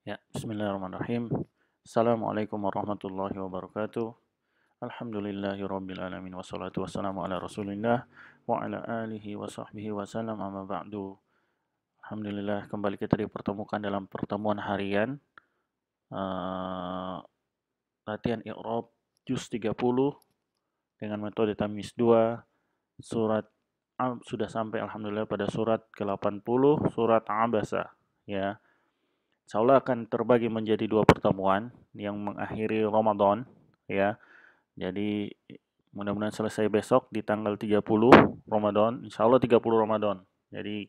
Ya, bismillahirrahmanirrahim. Assalamualaikum warahmatullahi wabarakatuh. Alhamdulillahirabbil alamin wassalatu wassalamu ala Rasulillah wa ala alihi wa sahbihi wasallam amma ba'du. Alhamdulillah kembali kita dipertemukan dalam pertemuan harian uh, latihan i'rab juz 30 dengan metode tamyiz 2 surat sudah sampai alhamdulillah pada surat ke-80 surat Abasa ya. Insyaallah akan terbagi menjadi dua pertemuan yang mengakhiri Ramadan ya. Jadi mudah-mudahan selesai besok di tanggal 30 Ramadan, insyaallah 30 Ramadan. Jadi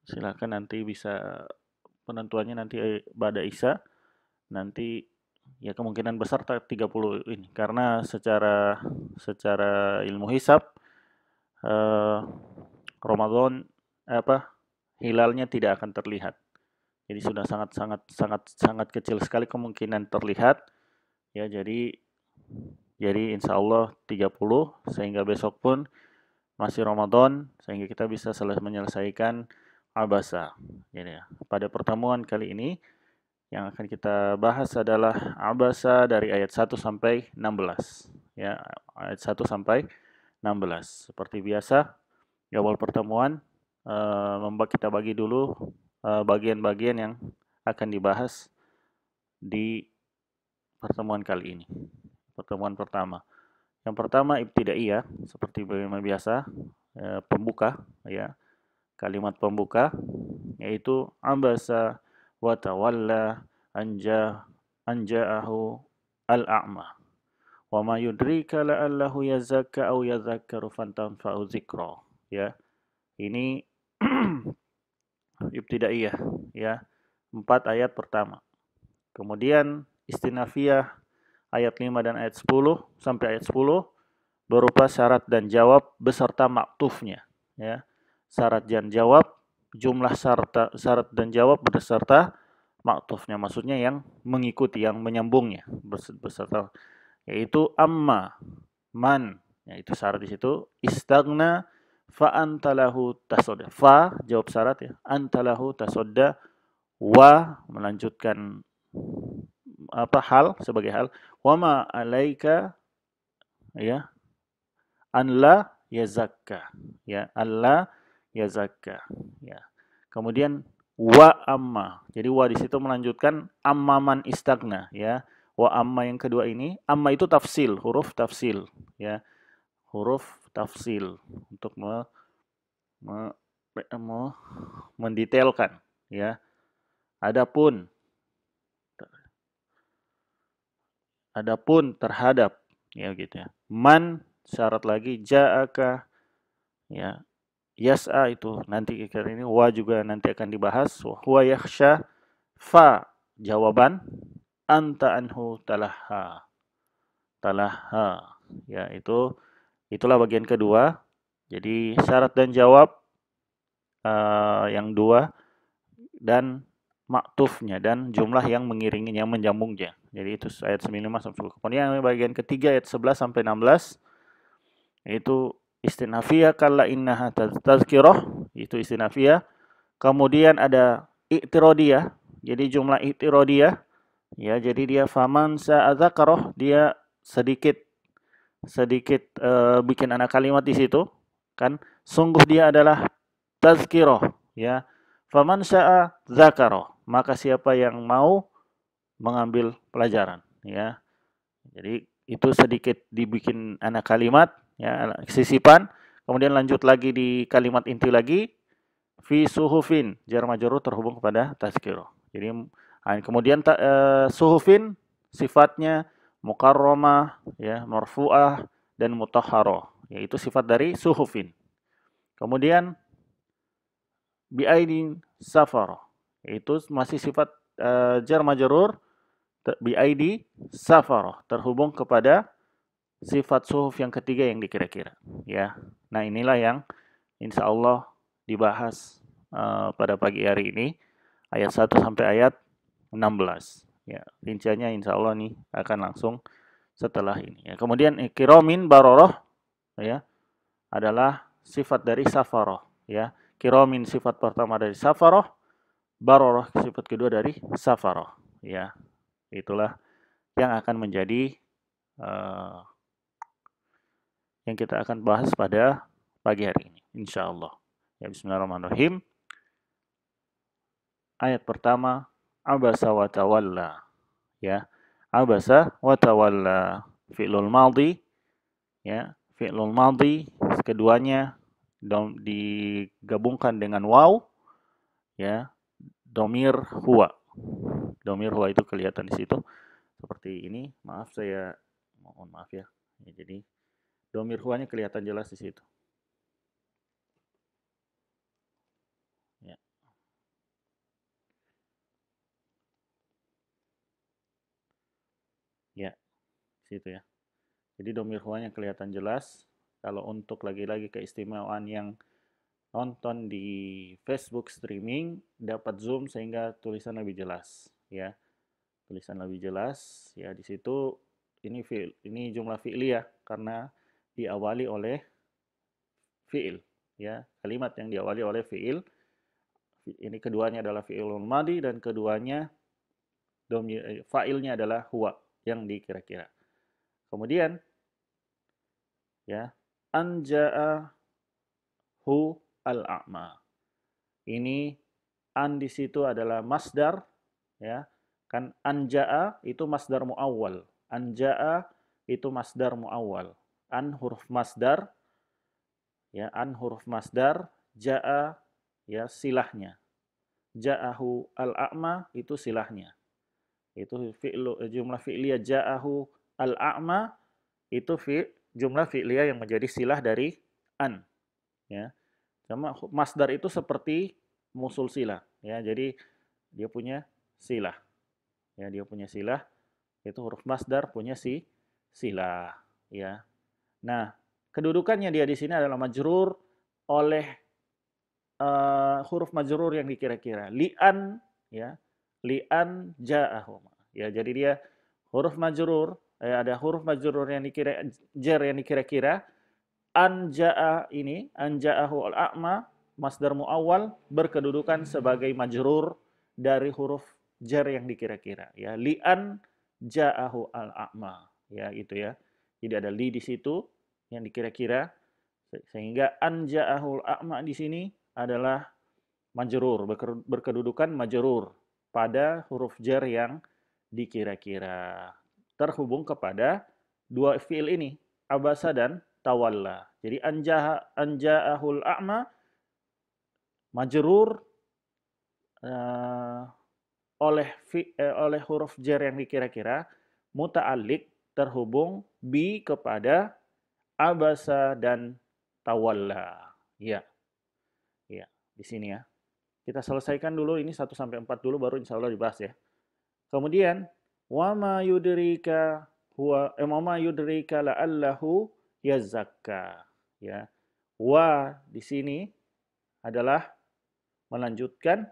silakan nanti bisa penentuannya nanti pada Isya nanti ya kemungkinan besar 30 ini karena secara ilmu hisab Ramadan hilalnya tidak akan terlihat. Jadi sudah sangat kecil sekali kemungkinan terlihat ya. Jadi insya Allah 30 sehingga besok pun masih Ramadan sehingga kita bisa menyelesaikan Abasa. Jadi ya, pada pertemuan kali ini yang akan kita bahas adalah Abasa dari ayat 1 sampai 16 ya, ayat 1 sampai 16. Seperti biasa di awal pertemuan kita bagi dulu bagian-bagian yang akan dibahas di pertemuan kali ini. Pertemuan pertama. Yang pertama ibtidaiyah, seperti bagaimana biasa, pembuka ya. Kalimat pembuka yaitu abasa wa tawalla anja'ahu al-a'ma. Wa ma yudrika la'allahu yazakka aw yadhakkaru fatanfa'u dzikra. Ya. Ini ibtidaiyah ya. 4 ayat pertama. Kemudian istinafiyah ayat 5 dan ayat 10 sampai ayat 10 berupa syarat dan jawab beserta maktufnya ya. Syarat dan jawab, jumlah syarat dan jawab beserta maktufnya, maksudnya yang mengikuti, yang menyambungnya beserta, yaitu amma, man, yaitu syarat di situ, istagna, fa antalahu tasodda, fa jawab syarat ya, antalahu tasodda, wa melanjutkan hal sebagai hal, wama alaika ya, an la yazakka ya, alla yazakka ya. Kemudian wa amma, jadi wa di situ melanjutkan amma man istagna ya. Wa amma yang kedua ini, amma itu tafsil, huruf tafsil ya, huruf tafsil untuk mendetailkan ya. Adapun terhadap ya gitu ya. Man syarat lagi, ja'aka ya. Yas'a itu nanti ini, wa juga nanti akan dibahas. Huwa yakhsha, fa jawaban, anta anhu talaha. Talaha ya, itulah bagian kedua. Jadi syarat dan jawab yang dua dan maktufnya dan jumlah yang mengiringinya, yang menyambungnya. Jadi itu ayat 95 sampai 10. Kemudian bagian ketiga ayat 11 sampai 16 itu istinafiyah kalla innaha tazkirah, itu istinafiyah. Kemudian ada i'tiradiyah. Jadi jumlah i'tiradiyah ya, jadi dia faman sa'adzakarah, dia sedikit bikin anak kalimat di situ kan, sungguh dia adalah tazkirah ya. Faman sya'a dzakarah, maka siapa yang mau mengambil pelajaran ya. Jadi itu sedikit dibikin anak kalimat ya, sisipan. Kemudian lanjut lagi di kalimat inti lagi, fi suhufin, jar majrur terhubung kepada tazkirah. Jadi kemudian suhufin sifatnya mukarramah ya, marfu'ah dan mutahharah, yaitu sifat dari suhufin. Kemudian bi'aidin safarah, yaitu masih sifat jar majrur bi'aidi safarah, terhubung kepada sifat suhuf yang ketiga yang dikira-kira ya. Nah, inilah yang insya Allah dibahas pada pagi hari ini, ayat 1 sampai ayat 16 ya. Rinciannya insya Allah nih akan langsung setelah ini ya. Kemudian kiramin baroroh ya adalah sifat dari safaroh ya. Kiramin sifat pertama dari safaroh, bararah sifat kedua dari safarah, ya. Itulah yang akan menjadi yang kita akan bahas pada pagi hari ini, insyaallah. Ya, bismillahirrahmanirrahim. Ayat pertama, abasa wa tawalla, ya. Abasa wa tawalla, fi'lul madhi, ya. Fi'lul madhi keduanya digabungkan dengan waw, ya. Domir huwa. Domir huwa itu kelihatan di situ seperti ini. Maaf, saya mohon maaf ya. Jadi domir huwanya kelihatan jelas di situ. Ya. Ya, situ ya. Jadi domir huwanya kelihatan jelas. Kalau untuk lagi-lagi keistimewaan yang nonton di Facebook streaming, dapat zoom sehingga tulisan lebih jelas, ya. Tulisan lebih jelas, ya. Di situ ini jumlah fi'li ya, karena diawali oleh fi'il, ya. Kalimat yang diawali oleh fi'il. Ini keduanya adalah fi'ilul madhi dan keduanya fa'ilnya adalah huwa yang dikira-kira. Kemudian ya, anja'ahu al-a'ma. Ini an di situ adalah masdar, ya. Kan anja'a itu masdar muawwal. Anja'a itu masdar muawwal. An huruf masdar, ya, an huruf masdar, ja'a ya silahnya. Ja'ahu al-a'ma itu silahnya. Itu jumlah fi'liyah ja'ahu al-a'ma itu jumlah fi'liyah yang menjadi silah dari an, ya. Sama masdar itu seperti musul silah, ya. Jadi dia punya silah. Ya, dia punya silah, itu huruf masdar punya silah, ya. Nah, kedudukannya dia di sini adalah majrur oleh huruf majrur yang dikira-kira. Li'an, ya. Li'an ja'ahum. Ya, jadi dia huruf majrur, ada huruf majrur yang dikira jar yang dikira-kira. An ja'a ini, an ja'ahu al-a'ma, masdar muawwal berkedudukan sebagai majrur dari huruf jar yang dikira-kira, ya. Li'an ja'ahu al-a'ma, ya, itu ya. Jadi ada li di situ yang dikira-kira, sehingga an ja'ahu al-a'ma di sini adalah majrur, berkedudukan majrur pada huruf jar yang dikira-kira, terhubung kepada dua fiil ini, abasa dan tawalla. Jadi anja'ahul a'ma majrur oleh huruf jar yang dikira-kira, muta'alliq terhubung bi kepada abasa dan tawalla. Ya. Ya, di sini ya. Kita selesaikan dulu ini 1 sampai 4 dulu baru insyaallah dibahas ya. Kemudian wa ma yudrika la'allahu yazakka, ya. Wa di sini adalah melanjutkan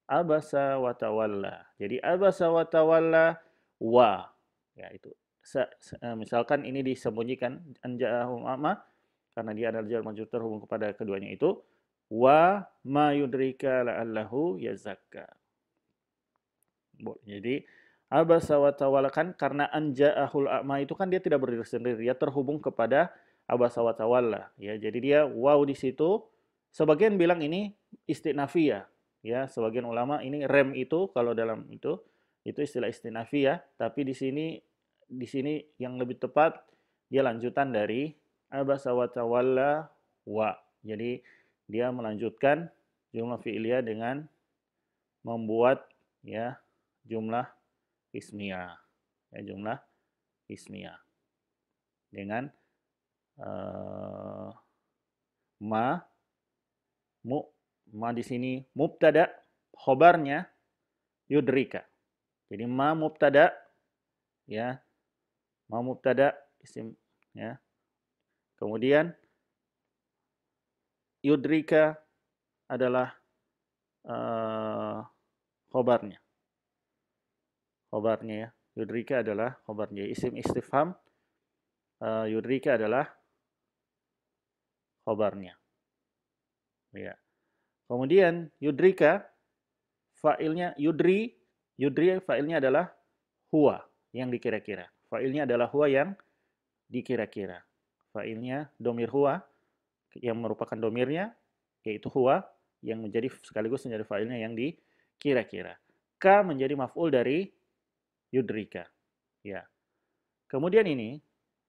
abasa wa tawalla. Jadi abasa wa tawalla wa, ya itu. Misalkan ini disembunyikan anja'ahum a'ma karena dia adalah jar majrur terhubung kepada keduanya itu, wa ma yudrika la'allahu yazakka. Jadi abasa wa tawalla kan karena anja'ahul a'ma itu kan dia tidak berdiri sendiri, dia terhubung kepada abasa wa tawalla, ya. Jadi dia waw di situ. Sebagian bilang ini istinafiyah, ya. Sebagian ulama ini rem itu kalau dalam itu istilah istinafiyah, tapi di sini yang lebih tepat dia lanjutan dari abasa wa tawalla wa. Jadi dia melanjutkan jumlah fi'liyah dengan membuat, ya, jumlah ismiyah, ya, jumlah ismiyah dengan ma di sini mubtada, khobarnya yudrika. Jadi ma mubtada, ya, ma mubtada isim, ya. Kemudian yudrika adalah khobarnya. Khobarnya, ya. Yudrika adalah khobarnya. Isim istifham, yudrika adalah khobarnya. Ya. Kemudian yudrika, fa'ilnya yudri fa'ilnya adalah huwa, yang dikira-kira. Fa'ilnya adalah huwa yang dikira-kira. Fa'ilnya domir huwa, yang merupakan domirnya, yaitu huwa, yang menjadi sekaligus menjadi fa'ilnya yang dikira-kira. Ka menjadi maf'ul dari yudrika. Ya. Kemudian ini,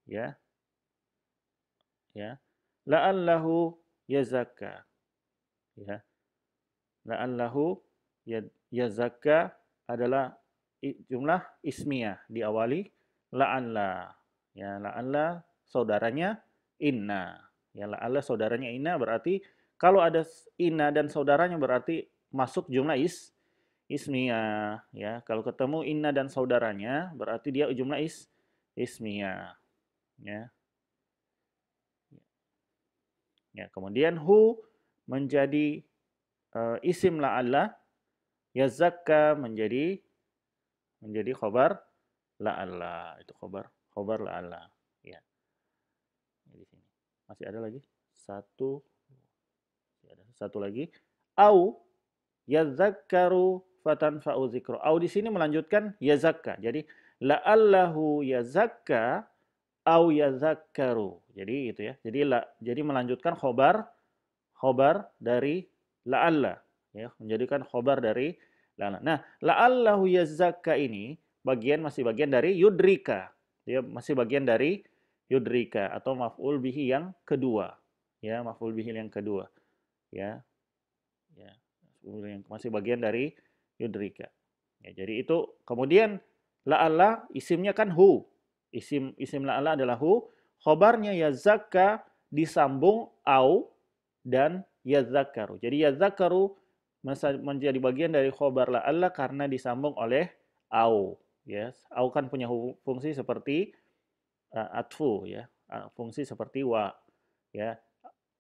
ya, la'allahu yazakka. Ya. La'allahu yazakka adalah jumlah ismiyah diawali la'alla. Ya, la'alla saudaranya inna. Ya, la'alla saudaranya inna berarti kalau ada inna dan saudaranya berarti masuk jumlah ismiyah. Ya, kalau ketemu inna dan saudaranya berarti dia jumlah ismiyah. Ya. Ya, kemudian hu menjadi isim la'alla, yazakka menjadi khobar la'alla. Itu khobar la'alla. Ya. Di sini. Masih ada lagi? Satu lagi. Au yazakkaru fatanfa'u dzikra. Au di sini melanjutkan yazakka. Jadi la'allahu yazakka au yazakkaru. Jadi itu ya. Jadi melanjutkan khobar dari la'alla, ya, menjadikan khobar dari la'alla. Nah, la'allahu yazakka ini masih bagian dari yudrika. Dia masih bagian dari yudrika atau maf'ul bihi yang kedua. Ya, maf'ul bihi yang kedua. Ya. Ya, yang masih bagian dari yudrika. Ya, jadi itu kemudian la'alla isimnya kan hu. Isim la'alla adalah hu, khobarnya yazakka disambung au dan yazakkaru. Jadi yazakkaru menjadi bagian dari khobar la'alla karena disambung oleh au. Ya, au kan punya fungsi seperti atfu, ya, fungsi seperti wa. Ya,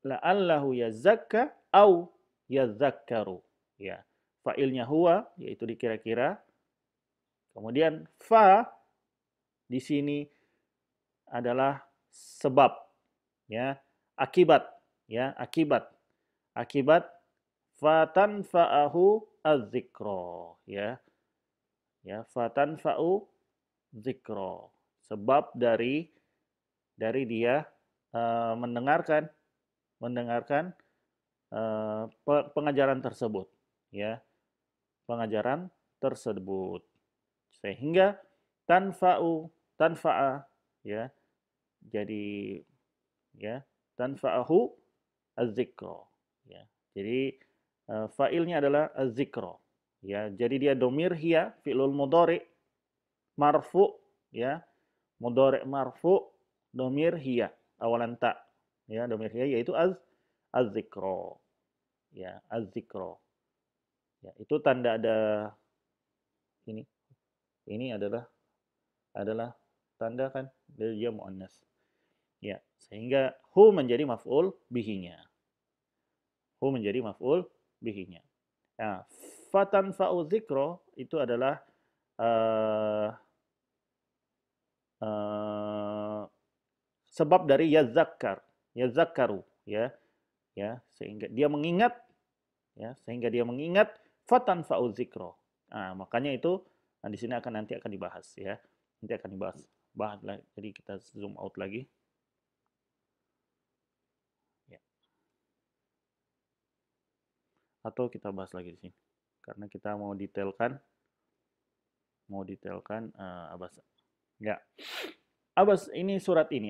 la'allahu yazakka au yazakkaru. Ya, fa'ilnya huwa yaitu dikira-kira. Kemudian fa di sini adalah sebab, ya, akibat, ya, akibat fatanfa'ahu az-zikra, ya, fatanfa'u zikra, sebab dari dia mendengarkan pengajaran tersebut, ya, pengajaran tersebut, sehingga tanfa'a, ya, jadi, ya, tanfa'ahu az-zikra, ya. Jadi fa'ilnya adalah az-zikra, ya. Jadi dia domir hiya, fi'lul mudhari marfu, ya, mudhari marfu, domir hiya awalan ta, ya, domir hiya yaitu az-zikra, ya, az-zikra, ya. Itu tanda ada ini adalah tanda kan dia muannas, ya, sehingga hu menjadi maf'ul bihinya. Hu menjadi maf'ul bihinya. Nah, fatanfa'u dzikra itu adalah sebab dari yazakkaru, ya, sehingga dia mengingat, ya, fatanfa'u dzikra. Nah, makanya itu di sini nanti akan dibahas, ya. Nanti akan dibahas. Jadi kita zoom out lagi. Ya. Atau kita bahas lagi di sini. Karena kita mau detailkan Abbas. Ya. Abbas ini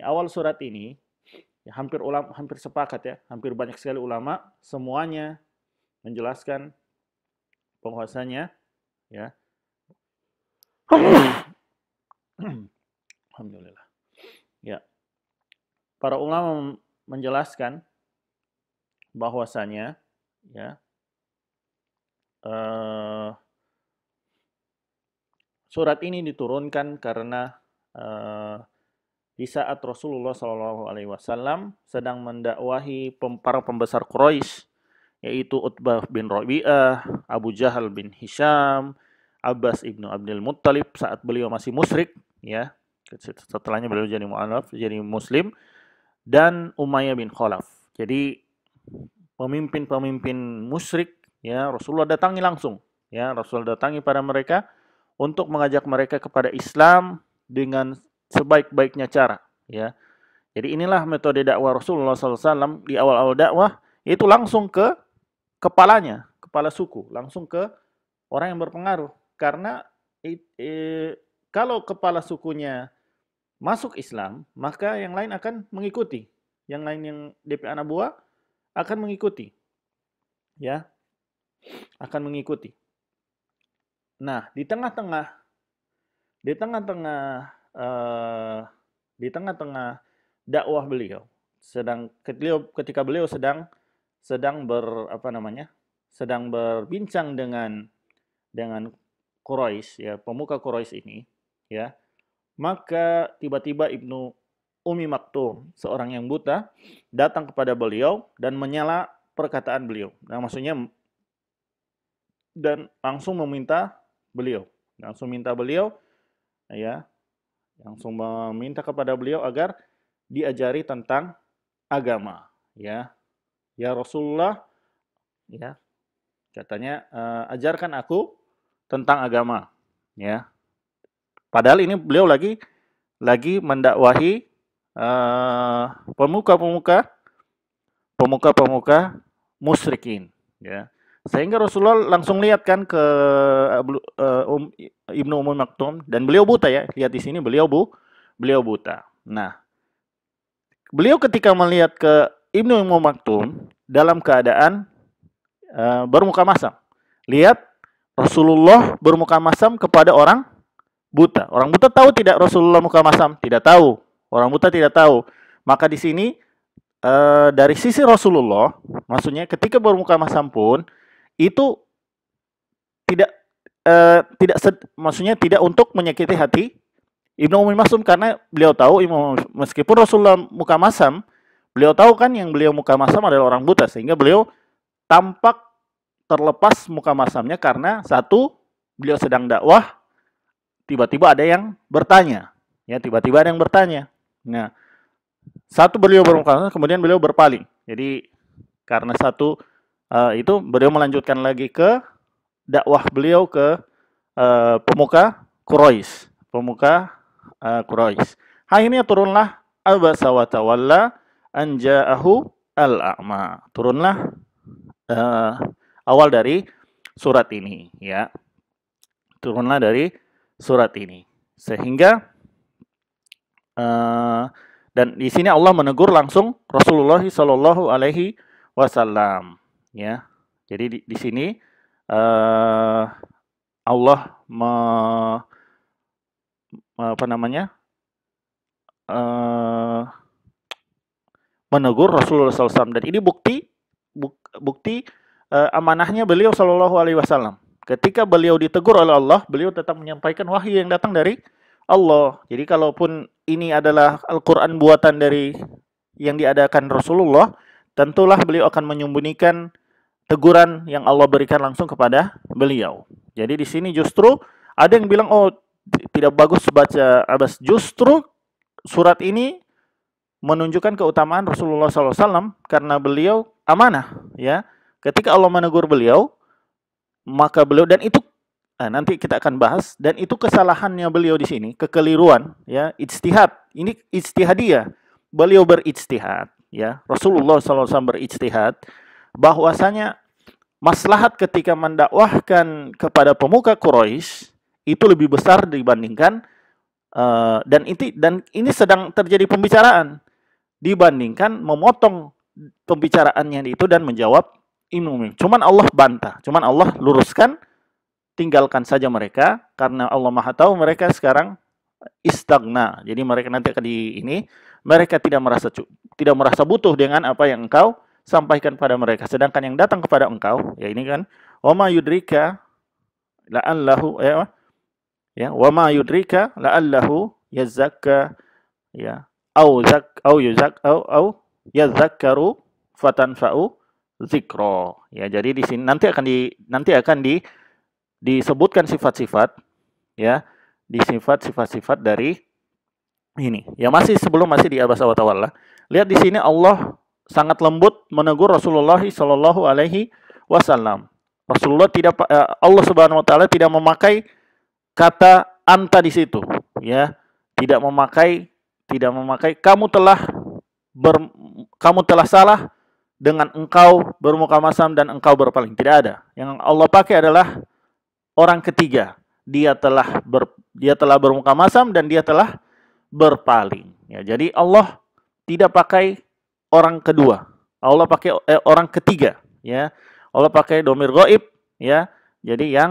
awal surat ini ya, hampir sepakat, ya. Hampir banyak sekali ulama semuanya menjelaskan bahwasanya, ya. Alhamdulillah. Ya. Para ulama menjelaskan bahwasanya, ya, surat ini diturunkan karena di saat Rasulullah SAW sedang mendakwahi para pembesar Quraisy, yaitu Utbah bin Rabi'ah, Abu Jahal bin Hisham, Abbas ibnu Abdul Muttalib saat beliau masih musyrik, ya. Setelahnya beliau jadi muslim, dan Umayyah bin Khalaf. Jadi pemimpin-pemimpin musyrik, ya, Rasulullah datangi langsung, ya, Rasulullah datangi pada mereka untuk mengajak mereka kepada Islam dengan sebaik-baiknya cara, ya. Jadi inilah metode dakwah Rasulullah SAW di awal-awal dakwah, itu langsung ke kepalanya, kepala suku, langsung ke orang yang berpengaruh. Karena kalau kepala sukunya masuk Islam, maka yang lain akan mengikuti. Yang lain yang DP anak buah akan mengikuti. Ya, akan mengikuti. Nah, di tengah-tengah dakwah beliau, ketika beliau sedang berbincang dengan Quraisy, ya, pemuka Quraisy ini, ya, maka tiba-tiba Ibnu Ummi Maktum, seorang yang buta, datang kepada beliau dan menyela perkataan beliau. Nah, maksudnya dan langsung meminta beliau, ya, langsung meminta kepada beliau agar diajari tentang agama, ya. Ya Rasulullah, ya, katanya, ajarkan aku tentang agama, ya. Padahal ini beliau lagi mendakwahi pemuka musyrikin, ya. Sehingga Rasulullah langsung lihat kan ke Ibnu Ummi Maktum, dan beliau buta, ya. Lihat di sini beliau buta. Nah, beliau ketika melihat ke Ibnu Ummi Maktum dalam keadaan bermuka masam. Lihat Rasulullah bermuka masam kepada orang buta. Orang buta tahu tidak Rasulullah muka masam? Tidak tahu. Orang buta tidak tahu. Maka di sini dari sisi Rasulullah, maksudnya ketika bermuka masam pun itu maksudnya tidak untuk menyakiti hati Ibnu Ummi Maktum, karena beliau tahu meskipun Rasulullah muka masam, beliau tahu kan yang beliau muka masam adalah orang buta, sehingga beliau tampak terlepas muka masamnya karena satu, beliau sedang dakwah, tiba-tiba ada yang bertanya, ya, Nah, satu, beliau bermuka masam, kemudian beliau berpaling. Jadi karena satu itu beliau melanjutkan lagi ke dakwah beliau ke pemuka Quraisy. Akhirnya turunlah abasa wa tawalla an ja'ahu al-a'ma. Turunlah awal dari surat ini, ya. Turunlah dari surat ini. Sehingga dan di sini Allah menegur langsung Rasulullah Shallallahu alaihi wasallam, ya. Jadi di sini Allah menegur Rasulullah SAW, dan ini bukti amanahnya beliau Shallallahu alaihi wasallam. Ketika beliau ditegur oleh Allah, beliau tetap menyampaikan wahyu yang datang dari Allah. Jadi kalaupun ini adalah Al-Quran buatan dari yang diadakan Rasulullah, tentulah beliau akan menyembunyikan teguran yang Allah berikan langsung kepada beliau. Jadi di sini justru ada yang bilang, oh, tidak bagus baca abas. Justru surat ini menunjukkan keutamaan Rasulullah SAW karena beliau amanah, ya. Ketika Allah menegur beliau, maka beliau, dan itu nanti kita akan bahas, dan itu kesalahannya beliau di sini, kekeliruan, ya, ijtihad. Ini ijtihadiyah. Beliau berijtihad, ya. Rasulullah SAW berijtihad bahwasanya maslahat ketika mendakwahkan kepada pemuka Quraisy itu lebih besar dibandingkan dan ini sedang terjadi pembicaraan, dibandingkan memotong pembicaraannya itu dan menjawab Ibnu. Cuman Allah bantah, cuman Allah luruskan, tinggalkan saja mereka karena Allah Maha tahu mereka sekarang istagna. Jadi mereka nanti akan mereka tidak merasa butuh dengan apa yang engkau sampaikan pada mereka. Sedangkan yang datang kepada engkau, ya ini kan, wama yudrika la'allahu, ya, wama yudrika la'allahu yazakka, ya, au yazakkaru fatanfa'u zikro. Ya, jadi di sini nanti akan disebutkan sifat-sifat, ya, di sifat-sifat dari ini. Ya, masih di abasa wa tawalla. Lihat di sini Allah sangat lembut menegur Rasulullah Shallallahu Alaihi Wasallam. Rasulullah tidak, Allah Subhanahu Wa Taala tidak memakai kata anta di situ, ya, tidak memakai kamu telah salah dengan engkau bermuka masam dan engkau berpaling. Tidak ada. Yang Allah pakai adalah orang ketiga. Dia telah bermuka masam dan dia telah berpaling. Ya, jadi Allah tidak pakai orang kedua. Allah pakai orang ketiga. Ya, Allah pakai domir ghaib. Ya, jadi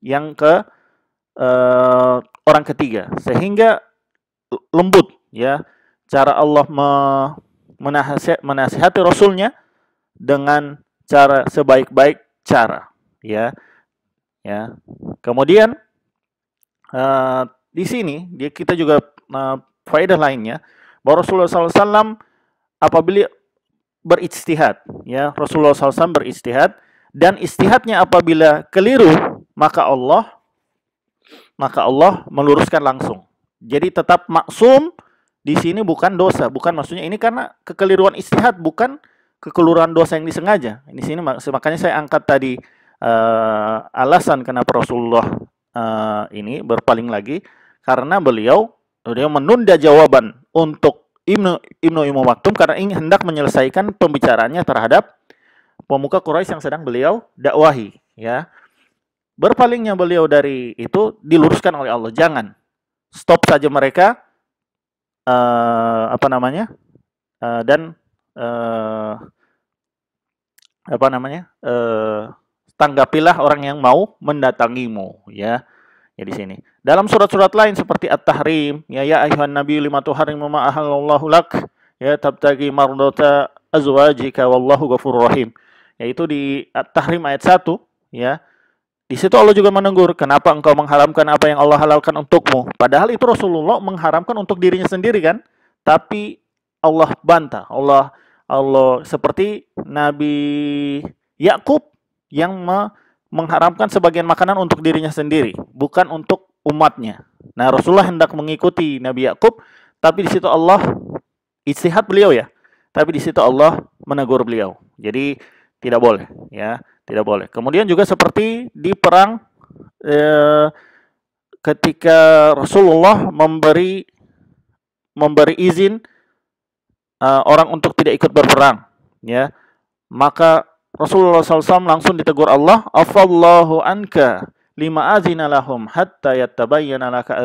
yang ke orang ketiga, sehingga lembut, ya, cara Allah menasihati Rasulnya dengan cara sebaik-baik cara, ya. Kemudian di sini kita juga faedah lainnya bahwa Rasulullah SAW apabila berijtihad, ya, Rasulullah SAW berijtihad, dan istihadnya apabila keliru, maka Allah meluruskan langsung. Jadi tetap maksum di sini, bukan dosa, bukan maksudnya ini karena kekeliruan istihad, bukan kekeliruan dosa yang disengaja. Di sini makanya saya angkat tadi alasan kenapa Rasulullah ini berpaling lagi, karena beliau menunda jawaban untuk Ibnu Maktum karena ingin hendak menyelesaikan pembicaraannya terhadap pemuka Quraisy yang sedang beliau dakwahi, ya. Berpalingnya beliau dari itu diluruskan oleh Allah. Jangan stop saja mereka, tanggapilah orang yang mau mendatangimu, ya. Ya, di sini. Dalam surat-surat lain seperti At-Tahrim, ya ayuhan nabiyyu lima tuharrimu ma ahallallahu lak, ya tabtagi mardata azwajika wallahu ghafurur rahim. Yaitu di At-Tahrim ayat 1, ya. Di situ Allah juga menegur, kenapa engkau mengharamkan apa yang Allah halalkan untukmu? Padahal itu Rasulullah mengharamkan untuk dirinya sendiri, kan? Tapi Allah bantah. Allah seperti Nabi Yakub yang mengharamkan sebagian makanan untuk dirinya sendiri, bukan untuk umatnya. Nah, Rasulullah hendak mengikuti Nabi Yakub, tapi di situ Allah ijtihad beliau, ya. Tapi di situ Allah menegur beliau. Jadi tidak boleh, ya. Tidak boleh. Kemudian juga seperti di perang ketika Rasulullah memberi izin orang untuk tidak ikut berperang, ya. Maka Rasulullah SAW langsung ditegur Allah, afallahu anka lima azina lahum hatta yatabayyana laka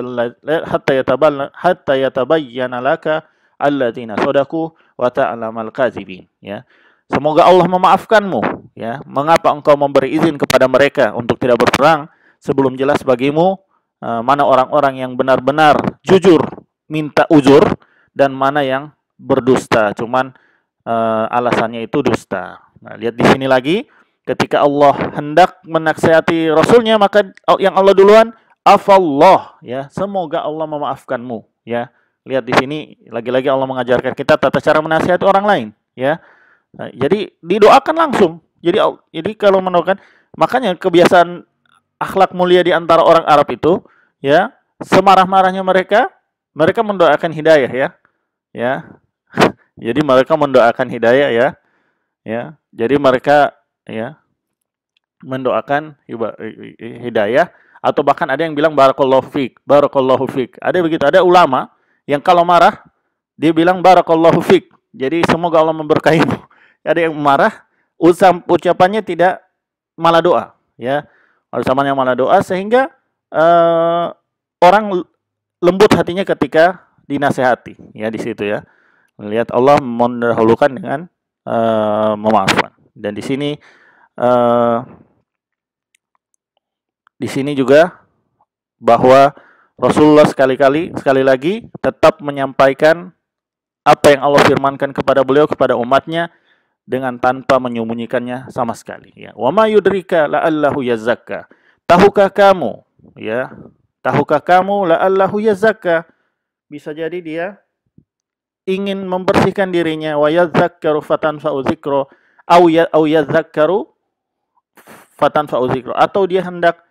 alladzina sadaku wa ta'lamal kadzibin, ya. Semoga Allah memaafkanmu, ya. Mengapa engkau memberi izin kepada mereka untuk tidak berperang sebelum jelas bagimu mana orang-orang yang benar-benar jujur minta uzur dan mana yang berdusta, cuman alasannya itu dusta. Nah, lihat di sini lagi, ketika Allah hendak menasihati Rasulnya, maka yang Allah duluan, afallah, ya, semoga Allah memaafkanmu, ya. Lihat di sini lagi-lagi Allah mengajarkan kita tata cara menasihati orang lain, ya. Nah, jadi didoakan langsung. Jadi kalau mendoakan, makanya kebiasaan akhlak mulia di antara orang Arab itu, ya, semarah-marahnya mereka mendoakan hidayah, ya. Ya. Jadi mereka mendoakan hidayah, ya. Ya. Jadi mereka, ya, mendoakan hidayah, atau bahkan ada yang bilang barakallahu fik, barakallahu fik. Ada begitu, ada ulama yang kalau marah dia bilang barakallahu fik. Jadi semoga Allah memberkahimu. Ada yang marah, ucapannya tidak malah doa, ya. Ucapannya malah doa, sehingga orang lembut hatinya ketika dinasehati, ya, di situ, ya. Lihat Allah mendahulukan dengan memaafkan. Dan di sini juga bahwa Rasulullah sekali lagi tetap menyampaikan apa yang Allah firmankan kepada beliau, kepada umatnya, dengan tanpa menyembunyikannya sama sekali, ya. Wa ma yudrika la'allahu yazakka. Tahukah kamu la'allahu yazakka, bisa jadi dia ingin membersihkan dirinya, wa yadzakkaru fatanfa'u dzikra, au yadzakkaru fatanfa'u dzikra, atau dia hendak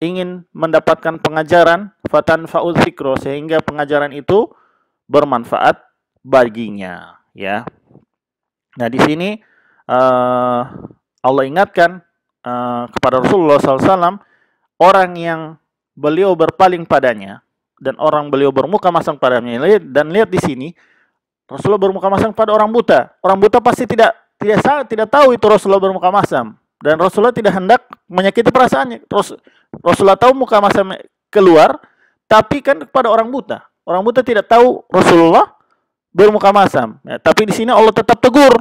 ingin mendapatkan pengajaran fatanfa'u dzikra, sehingga pengajaran itu bermanfaat baginya, ya. Nah, di sini Allah ingatkan kepada Rasulullah SAW, orang yang beliau berpaling padanya dan orang beliau bermuka masam padanya. Dan lihat di sini, Rasulullah bermuka masam pada orang buta. Orang buta pasti tidak tahu itu Rasulullah bermuka masam, dan Rasulullah tidak hendak menyakiti perasaannya. Terus Rasulullah tahu muka masam keluar, tapi kan kepada orang buta. Orang buta tidak tahu Rasulullah bermuka masam. Ya, tapi di sini Allah tetap tegur.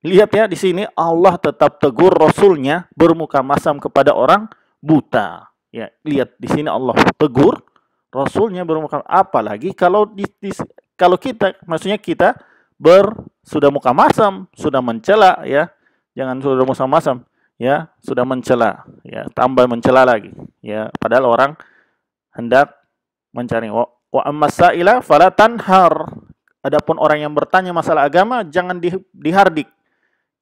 Lihat ya, di sini Allah tetap tegur Rasulnya bermuka masam kepada orang buta. Ya, lihat di sini Allah tegur Rasulnya bermuka. Apalagi kalau kalau kita, maksudnya kita sudah muka masam, sudah mencela, ya. Jangan sudah muka masam, ya, sudah mencela, ya, tambah mencela lagi, ya. Padahal orang hendak mencari wa ammas sa'ila fala tanhar. Adapun orang yang bertanya masalah agama jangan dihardik.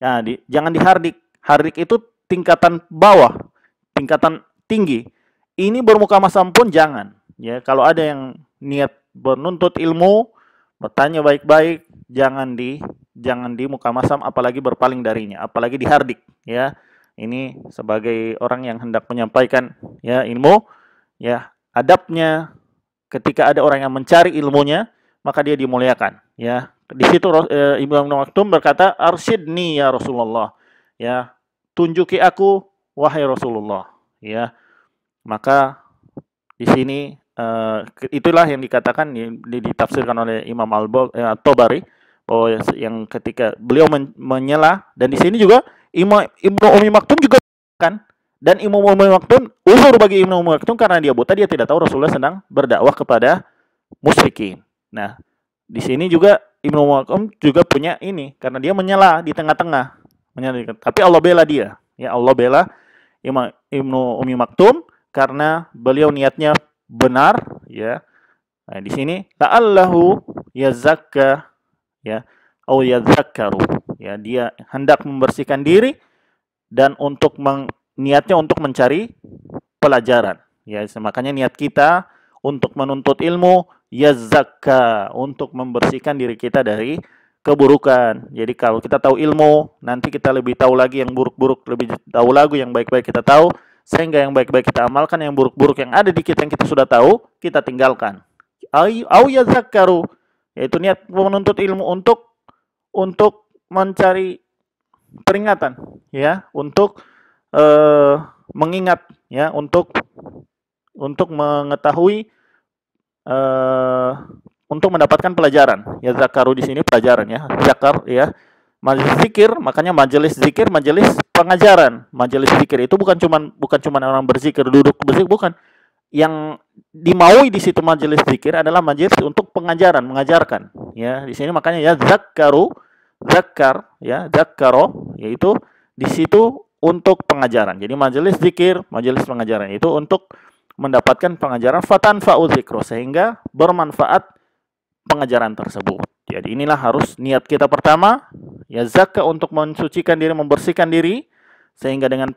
Ya, jangan dihardik. Hardik itu tingkatan bawah, tingkatan tinggi. Ini bermuka masam pun jangan. Ya, kalau ada yang niat menuntut ilmu, bertanya baik-baik, jangan di muka masam, apalagi berpaling darinya, apalagi dihardik. Ya, ini sebagai orang yang hendak menyampaikan, ya, ilmu, ya, adabnya ketika ada orang yang mencari ilmunya, maka dia dimuliakan, ya. Di situ Ibnu Maktum berkata, "Arsyidni ya Rasulullah." Ya, tunjuki aku wahai Rasulullah, ya. Maka di sini itulah yang dikatakan, ditafsirkan oleh Imam Al-Tabari, bahwa yang ketika beliau menyela, dan di sini juga Ibnu Umi Maktum juga kan. Dan Imam Umi Maktum, uzur bagi Ibnu Umi Maktum karena dia buta, dia tidak tahu Rasulullah sedang berdakwah kepada musyrikin. Nah, di sini juga Ibnu Maktum juga punya ini, karena dia menyela di tengah-tengah. Tapi Allah bela dia. Ya, Allah bela Ibnu Umi Maktum karena beliau niatnya benar, ya. Nah, di sini la'allahu yazakka, ya, au yazakkaru. Ya, dia hendak membersihkan diri dan niatnya untuk mencari pelajaran. Ya, makanya niat kita untuk menuntut ilmu, yazakka, untuk membersihkan diri kita dari keburukan. Jadi kalau kita tahu ilmu, nanti kita lebih tahu lagi yang buruk-buruk, lebih tahu lagi yang baik-baik kita tahu, sehingga yang baik-baik kita amalkan, yang buruk-buruk yang ada di kita yang kita sudah tahu, kita tinggalkan. Au yazakkaru, yaitu niat menuntut ilmu untuk mencari peringatan, ya, untuk mengingat, ya, untuk mengetahui, untuk mendapatkan pelajaran. Ya, zakaru di sini pelajaran, ya. Zakar, ya. Majelis zikir, makanya majelis zikir, majelis pengajaran. Majelis zikir itu bukan cuma orang berzikir, duduk berzikir, bukan. Yang dimaui di situ majelis zikir adalah majelis untuk pengajaran, mengajarkan. Ya, di sini makanya ya zakaru, zakar, ya, zakaro, yaitu di situ untuk pengajaran. Jadi majelis zikir, majelis pengajaran itu untuk mendapatkan pengajaran, fatanfa'u dzikru, sehingga bermanfaat pengajaran tersebut. Jadi inilah harus niat kita pertama, ya, zakka untuk mensucikan diri, membersihkan diri, sehingga dengan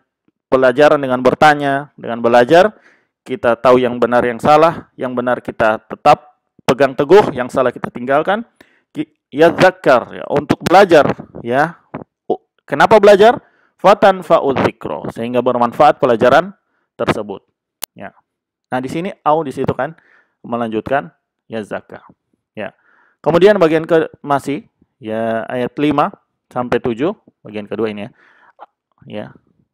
pelajaran, dengan bertanya, dengan belajar, kita tahu yang benar yang salah, yang benar kita tetap pegang teguh, yang salah kita tinggalkan. Ya, zakkar, ya, untuk belajar, ya. Kenapa belajar? Fatanfa'u dzikru, sehingga bermanfaat pelajaran tersebut. Ya. Nah, di sini au di situ kan melanjutkan ya zakah. Ya. Kemudian bagian masih ya ayat 5 sampai 7, bagian kedua ini, ya. Ya.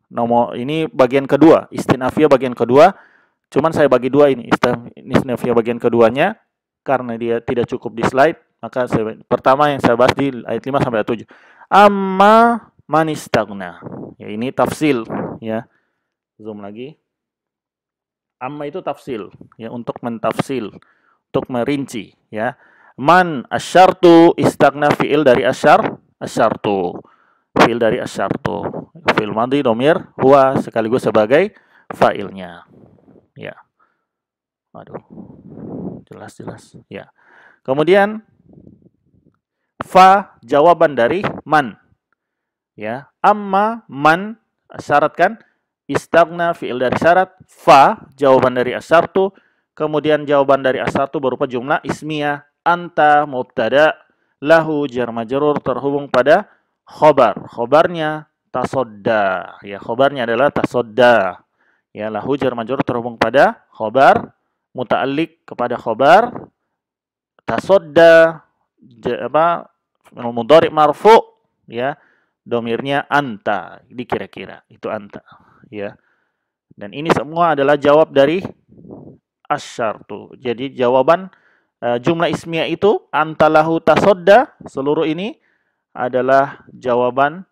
Nomor ini bagian kedua, istinafiyah bagian kedua. Cuman saya bagi dua ini, istinafiyah bagian keduanya karena dia tidak cukup di slide, maka pertama yang saya bahas di ayat 5 sampai ayat 7. Amma manistagna. Ya, ini tafsil, ya. Zoom lagi. Amma itu tafsil, ya, untuk mentafsil, untuk merinci, ya. Man asyartu, istagna, fiil dari asyartu. Fiil dari asyartu. Fiil madhi dhamir huwa sekaligus sebagai fa'ilnya. Ya. Aduh. Jelas. Ya. Kemudian fa jawaban dari man. Ya, amma man syarat kan, istagna fi'il dari syarat, fa jawaban dari asyartu, kemudian jawaban dari asyartu berupa jumlah ismiyah anta mubtada, lahu jar majrur terhubung pada khobar. Khobarnya tasodda. Ya, khobarnya adalah tasodda. Ya, lahu jar majrur terhubung pada khobar, muta'alliq kepada khobar, tasodda mudhari' marfu, ya, domirnya anta, dikira-kira itu anta, ya. Dan ini semua adalah jawab dari asyartu. Jadi jawaban jumlah ismiyah itu anta lahu tasodda, seluruh ini adalah jawaban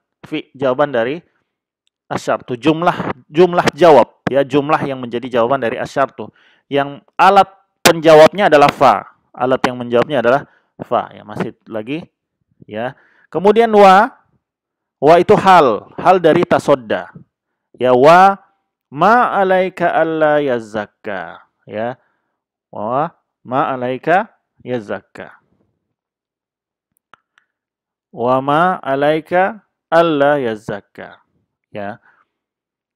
dari asyartu, jumlah jawab, ya, jumlah yang menjadi jawaban dari asyartu. Yang alat penjawabnya adalah fa. Alat yang menjawabnya adalah fa, ya, masih lagi, ya. Kemudian wa itu hal dari tasodda. Ya, wa ma alaika alla yazakka, ya. Wa ma alaika yazakka. Wa ma alaika alla yazakka. Ya.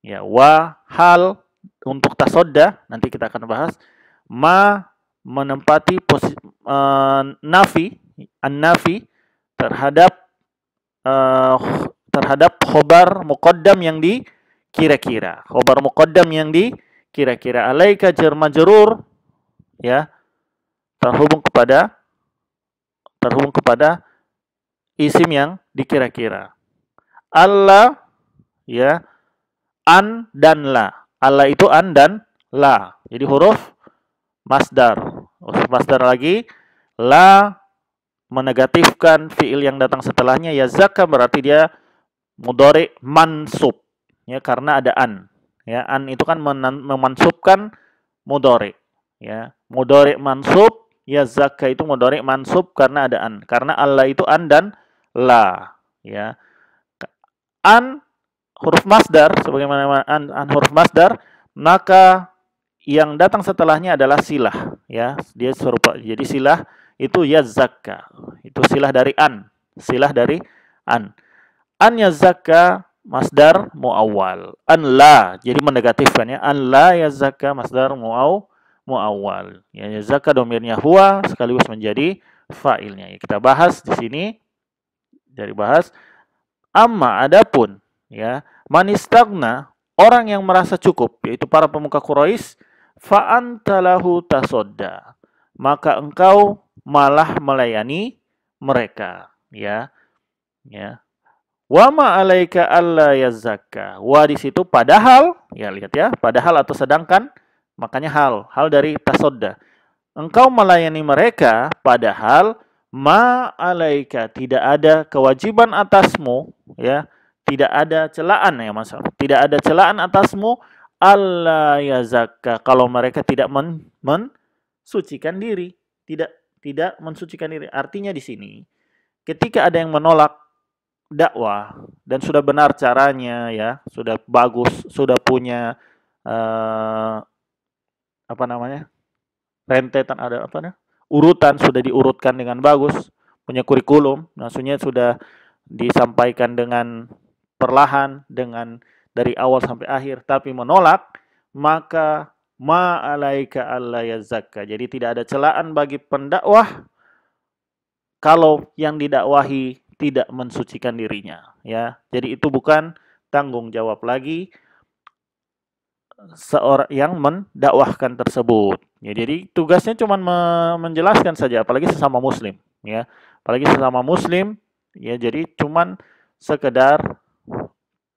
Ya, wa hal untuk tasodda nanti kita akan bahas. Ma menempati posisi nafi, an-nafi terhadap khobar muqaddam yang dikira-kira. Khobar muqaddam yang dikira-kira. Alaika jar majrur, ya, terhubung kepada isim yang dikira-kira. Allah, ya, an dan la. Allah itu an dan la. Jadi huruf masdar. Huruf masdar lagi. La menegatifkan fiil yang datang setelahnya. Yazakka berarti dia mudhari mansub. Ya, karena ada an. Ya, an itu kan memansubkan mudhari. Ya, mudhari mansub. Yazakka itu mudhari mansub karena ada an. Karena Allah itu an dan la. Ya. An huruf masdar, sebagaimana an huruf masdar, maka yang datang setelahnya adalah silah, ya, dia serupa. Jadi silah itu yazakka, itu silah dari an, an yazakka masdar muawwal, an la, jadi menegatifkan, ya, an la yazakka masdar muawwal, ya, yazakka domirnya huwa sekaligus menjadi fa'ilnya. Ya, kita bahas di sini, dari bahas amma adapun, ya, manistagna, orang yang merasa cukup, yaitu para pemuka Quraisy, fa anta lahu tasodda, maka engkau malah melayani mereka, ya. Ya. Wa ma alaika alla yazakka. Wa di situ padahal, ya, lihat, ya, padahal atau sedangkan, makanya hal dari tasodda. Engkau melayani mereka padahal ma alaika, tidak ada kewajiban atasmu, ya. Tidak ada celaan, ya, Mas. Tidak ada celaan atasmu alla yazakka, kalau mereka tidak mensucikan diri, tidak mensucikan diri. Artinya di sini ketika ada yang menolak dakwah dan sudah benar caranya, ya, sudah bagus, sudah punya rentetan, ada urutan, sudah diurutkan dengan bagus, punya kurikulum, maksudnya sudah disampaikan dengan perlahan, dengan dari awal sampai akhir, tapi menolak, maka ma alaika alla yazakka. Jadi tidak ada celaan bagi pendakwah kalau yang didakwahi tidak mensucikan dirinya, ya. Jadi itu bukan tanggung jawab lagi seorang yang mendakwahkan tersebut. Ya, jadi tugasnya cuma menjelaskan saja, apalagi sesama muslim, ya. Apalagi sesama muslim, ya, jadi cuman sekedar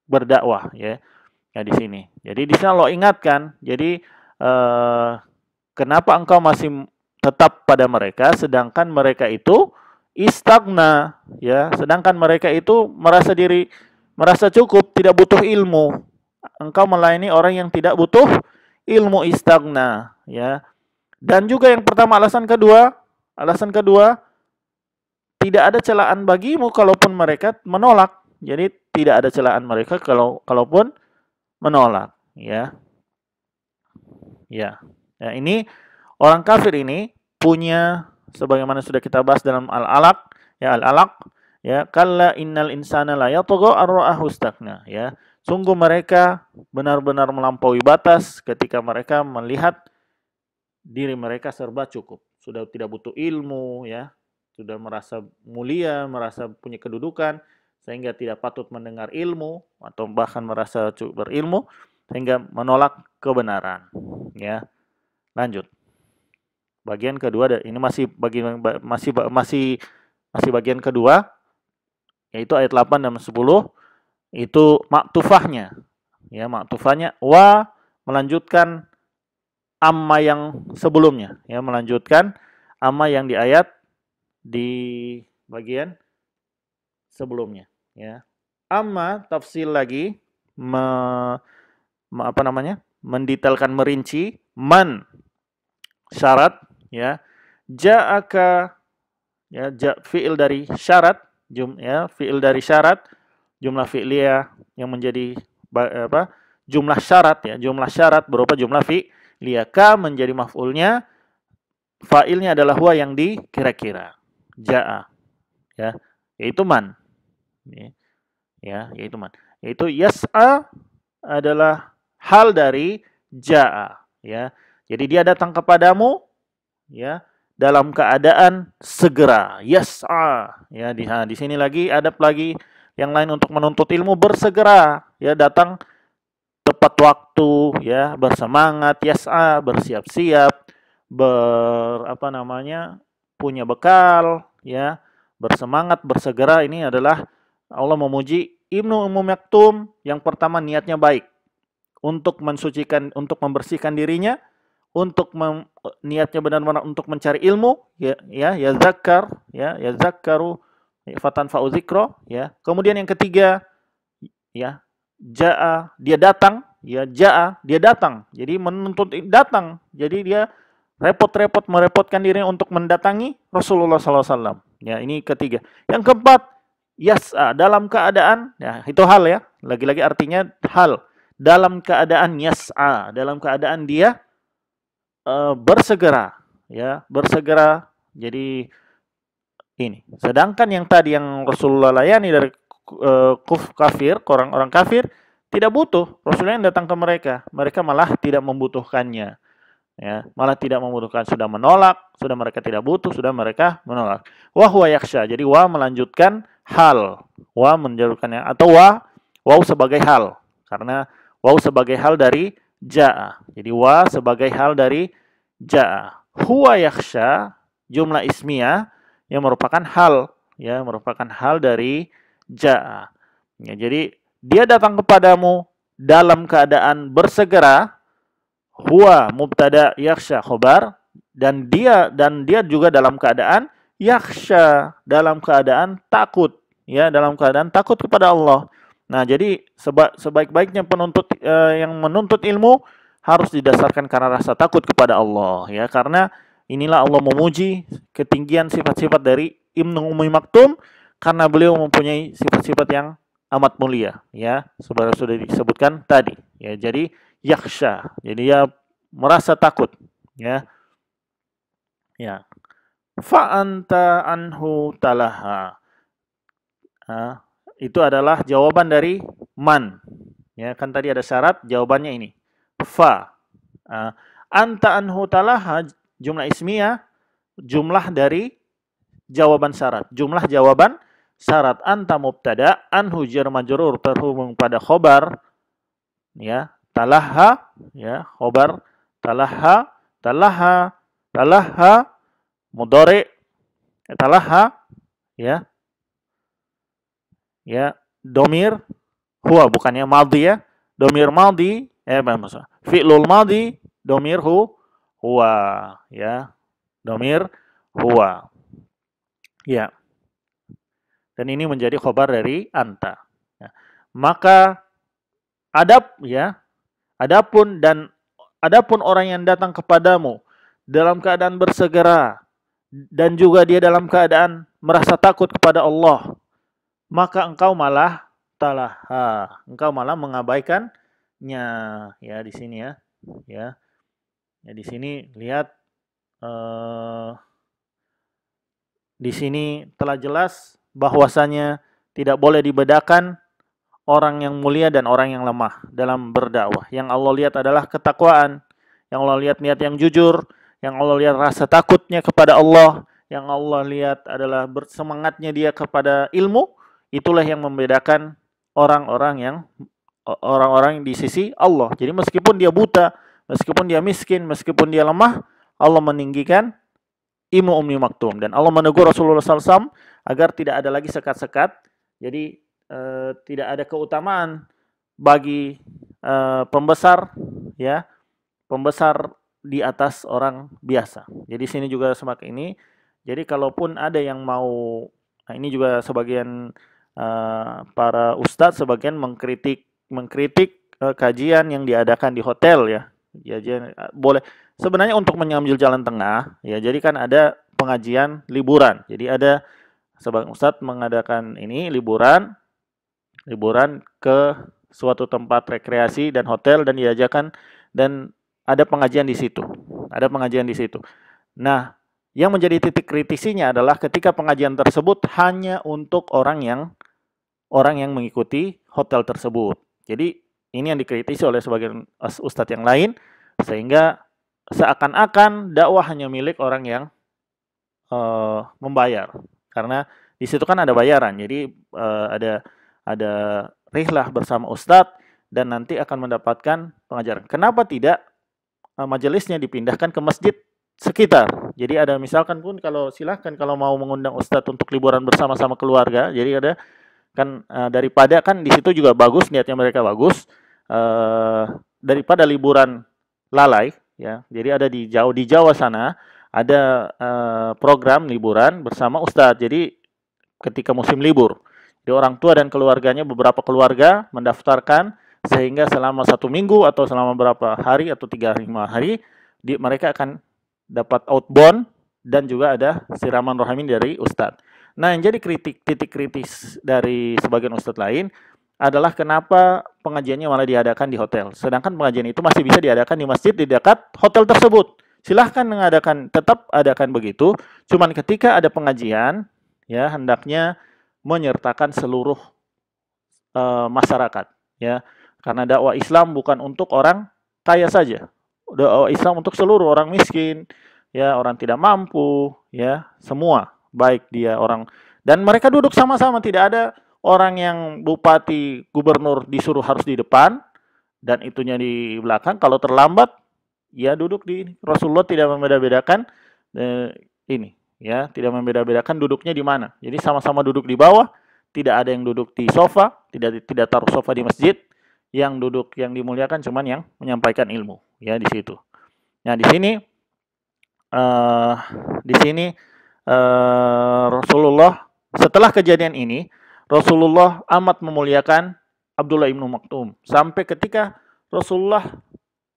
berdakwah, ya. Ya, di sini. Jadi di sana lo ingatkan. Jadi kenapa engkau masih tetap pada mereka sedangkan mereka itu istagna, ya, sedangkan mereka itu merasa cukup, tidak butuh ilmu. Engkau melayani orang yang tidak butuh ilmu, istagna, ya. Dan juga yang pertama, alasan kedua, tidak ada celaan bagimu kalaupun mereka menolak. Jadi tidak ada celaan mereka kalaupun menolak, ya. Ya. Ya, ini orang kafir ini punya, sebagaimana sudah kita bahas dalam Al-Alaq, ya, Al-Alaq, ya, kalla innal insana la yatgha ar-ra'ahu istaghna, ya. Sungguh mereka benar-benar melampaui batas ketika mereka melihat diri mereka serba cukup. sudah tidak butuh ilmu, ya, sudah merasa mulia, merasa punya kedudukan, sehingga tidak patut mendengar ilmu atau bahkan merasa cukup berilmu, sehingga menolak kebenaran. Ya, lanjut. Bagian kedua, ini masih bagian kedua, yaitu ayat 8 dan 10, itu maktufahnya. Ya, maktufahnya wa melanjutkan amma yang sebelumnya, ya, melanjutkan amma yang di ayat di bagian sebelumnya, ya. Amma tafsil lagi mendetailkan, merinci man syarat, ya. Ja'aka, ya, fi'il dari syarat, fi'il dari syarat, jumlah fi'liyah yang menjadi jumlah syarat, ya, jumlah syarat berupa jumlah fi'liyah. Ka menjadi maf'ulnya, fa'ilnya adalah huwa yang dikira-kira. Ja'a, ya, yaitu man. Ya, yaitu man. Yaitu yas'a adalah hal dari ja'a, ya. Jadi dia datang kepadamu, ya, dalam keadaan segera. Yas'a, ya, di sini lagi ada lagi yang lain untuk menuntut ilmu, bersegera, ya, datang tepat waktu, ya, bersemangat, yas'a, bersiap-siap, punya bekal, ya, bersemangat, bersegera. Ini adalah Allah memuji Ibnu Ummu Maktum. Yang pertama, niatnya baik untuk mensucikan, untuk membersihkan dirinya, untuk niatnya benar-benar untuk mencari ilmu, ya, zakkaru fatan fa'uzikro, ya. Kemudian yang ketiga, ya, ja'a, dia datang, ya, ja'a, dia datang. Jadi menuntut datang. Jadi dia repot-repot merepotkan dirinya untuk mendatangi Rasulullah SAW. Ya, ini ketiga. Yang keempat, yas'a, dalam keadaan, ya, itu hal, ya. Lagi-lagi artinya hal. Dalam keadaan yas'a, dalam keadaan dia bersegera, ya, bersegera. Jadi ini. Sedangkan yang tadi yang Rasulullah layani dari kafir, orang-orang kafir, tidak butuh Rasulullah yang datang ke mereka. Mereka malah tidak membutuhkannya. Ya, malah tidak membutuhkan, sudah menolak, sudah mereka tidak butuh, sudah mereka menolak. Wa huwa yakhsha. Jadi wa melanjutkan hal. Wa menjadikannya, atau waw sebagai hal. Karena waw sebagai hal dari ja'a. Jadi wa sebagai hal dari ja'a. Huwa yakhsha, jumlah ismiyah yang merupakan hal, ya, merupakan hal dari ja'a. Ya, jadi dia datang kepadamu dalam keadaan bersegera. Huwa mubtada, yakhsha khobar, dan dia juga dalam keadaan yakhsha, dalam keadaan takut, ya, dalam keadaan takut kepada Allah. Nah, jadi sebaik-baiknya penuntut yang menuntut ilmu harus didasarkan karena rasa takut kepada Allah, ya, karena inilah Allah memuji ketinggian sifat-sifat dari Ibnu Ummi Maktum karena beliau mempunyai sifat-sifat yang amat mulia, ya, seperti sudah disebutkan tadi, ya. Jadi yakhsha, jadi dia merasa takut, ya. Ya. Fa anta anhu talaha. Itu adalah jawaban dari man. Ya, kan tadi ada syarat, jawabannya ini. Fa. Anta anhu talaha, jumlah ismiyah, jumlah dari jawaban syarat. Jumlah jawaban syarat. Anta mubtada, anhu jar majrur terhubung pada khobar, ya. Talaha, ya, khobar, talaha, mudhari, talaha, ya, ya, domir huwa, bukannya madhi, ya, domir madhi, fi'lul madhi, domir huwa, ya, domir huwa, ya. Dan ini menjadi khobar dari anta. Ya. Maka adapun orang yang datang kepadamu dalam keadaan bersegera dan juga dia dalam keadaan merasa takut kepada Allah, maka engkau malah talaha, engkau malah mengabaikannya, ya, di sini, ya. Ya. Ya, di sini lihat di sini telah jelas bahwasanya tidak boleh dibedakan orang yang mulia dan orang yang lemah dalam berdakwah. Yang Allah lihat adalah ketakwaan. Yang Allah lihat niat yang jujur. yang Allah lihat rasa takutnya kepada Allah, yang Allah lihat adalah bersemangatnya dia kepada ilmu, itulah yang membedakan orang-orang yang orang-orang di sisi Allah. Jadi meskipun dia buta, meskipun dia miskin, meskipun dia lemah, Allah meninggikan ilmu Ummi Maktum, dan Allah menegur Rasulullah SAW agar tidak ada lagi sekat-sekat. Jadi tidak ada keutamaan bagi pembesar, ya, pembesar di atas orang biasa. Jadi sini juga semak ini. Jadi kalaupun ada yang mau, nah ini juga sebagian para ustadz sebagian mengkritik kajian yang diadakan di hotel, ya. Ya, boleh sebenarnya untuk mengambil jalan tengah, ya. Jadi kan ada pengajian liburan. Jadi ada sebagian ustadz mengadakan ini liburan ke suatu tempat rekreasi dan hotel, dan diajarkan dan ada pengajian di situ. Ada pengajian di situ. Nah, yang menjadi titik kritisinya adalah ketika pengajian tersebut hanya untuk orang yang mengikuti hotel tersebut. Jadi ini yang dikritisi oleh sebagian ustadz yang lain, sehingga seakan-akan dakwah hanya milik orang yang membayar. Karena di situ kan ada bayaran. Jadi ada rihlah bersama ustadz dan nanti akan mendapatkan pengajaran. Kenapa tidak majelisnya dipindahkan ke masjid sekitar? Jadi ada misalkan pun silahkan kalau mau mengundang ustadz untuk liburan bersama-sama keluarga. Jadi ada kan daripada kan di situ juga bagus, niatnya mereka bagus, daripada liburan lalai, ya. Jadi ada di Jawa sana ada program liburan bersama ustadz. Jadi ketika musim libur, jadi orang tua dan keluarganya, beberapa keluarga mendaftarkan, sehingga selama 1 minggu atau selama berapa hari atau 3-5 hari mereka akan dapat outbound dan juga ada siraman rohani dari ustadz. Nah, yang jadi titik kritis dari sebagian ustadz lain adalah kenapa pengajiannya malah diadakan di hotel, sedangkan pengajian itu masih bisa diadakan di masjid di dekat hotel tersebut. Silahkan tetap adakan begitu. Cuman ketika ada pengajian, ya, hendaknya menyertakan seluruh masyarakat, ya. Karena dakwah Islam bukan untuk orang kaya saja. Dakwah Islam untuk seluruh orang miskin, ya, orang tidak mampu, ya, semua. Baik dia orang, dan mereka duduk sama-sama, tidak ada orang yang bupati, gubernur disuruh harus di depan dan itunya di belakang. Kalau terlambat, ya duduk di Rasulullah tidak membeda-bedakan ini, ya, tidak membeda-bedakan duduknya di mana. Jadi sama-sama duduk di bawah, tidak ada yang duduk di sofa, tidak taruh sofa di masjid. Yang duduk yang dimuliakan cuman yang menyampaikan ilmu, ya, di situ. Nah, di sini Rasulullah setelah kejadian ini, Rasulullah amat memuliakan Abdullah ibnu Maktum sampai ketika Rasulullah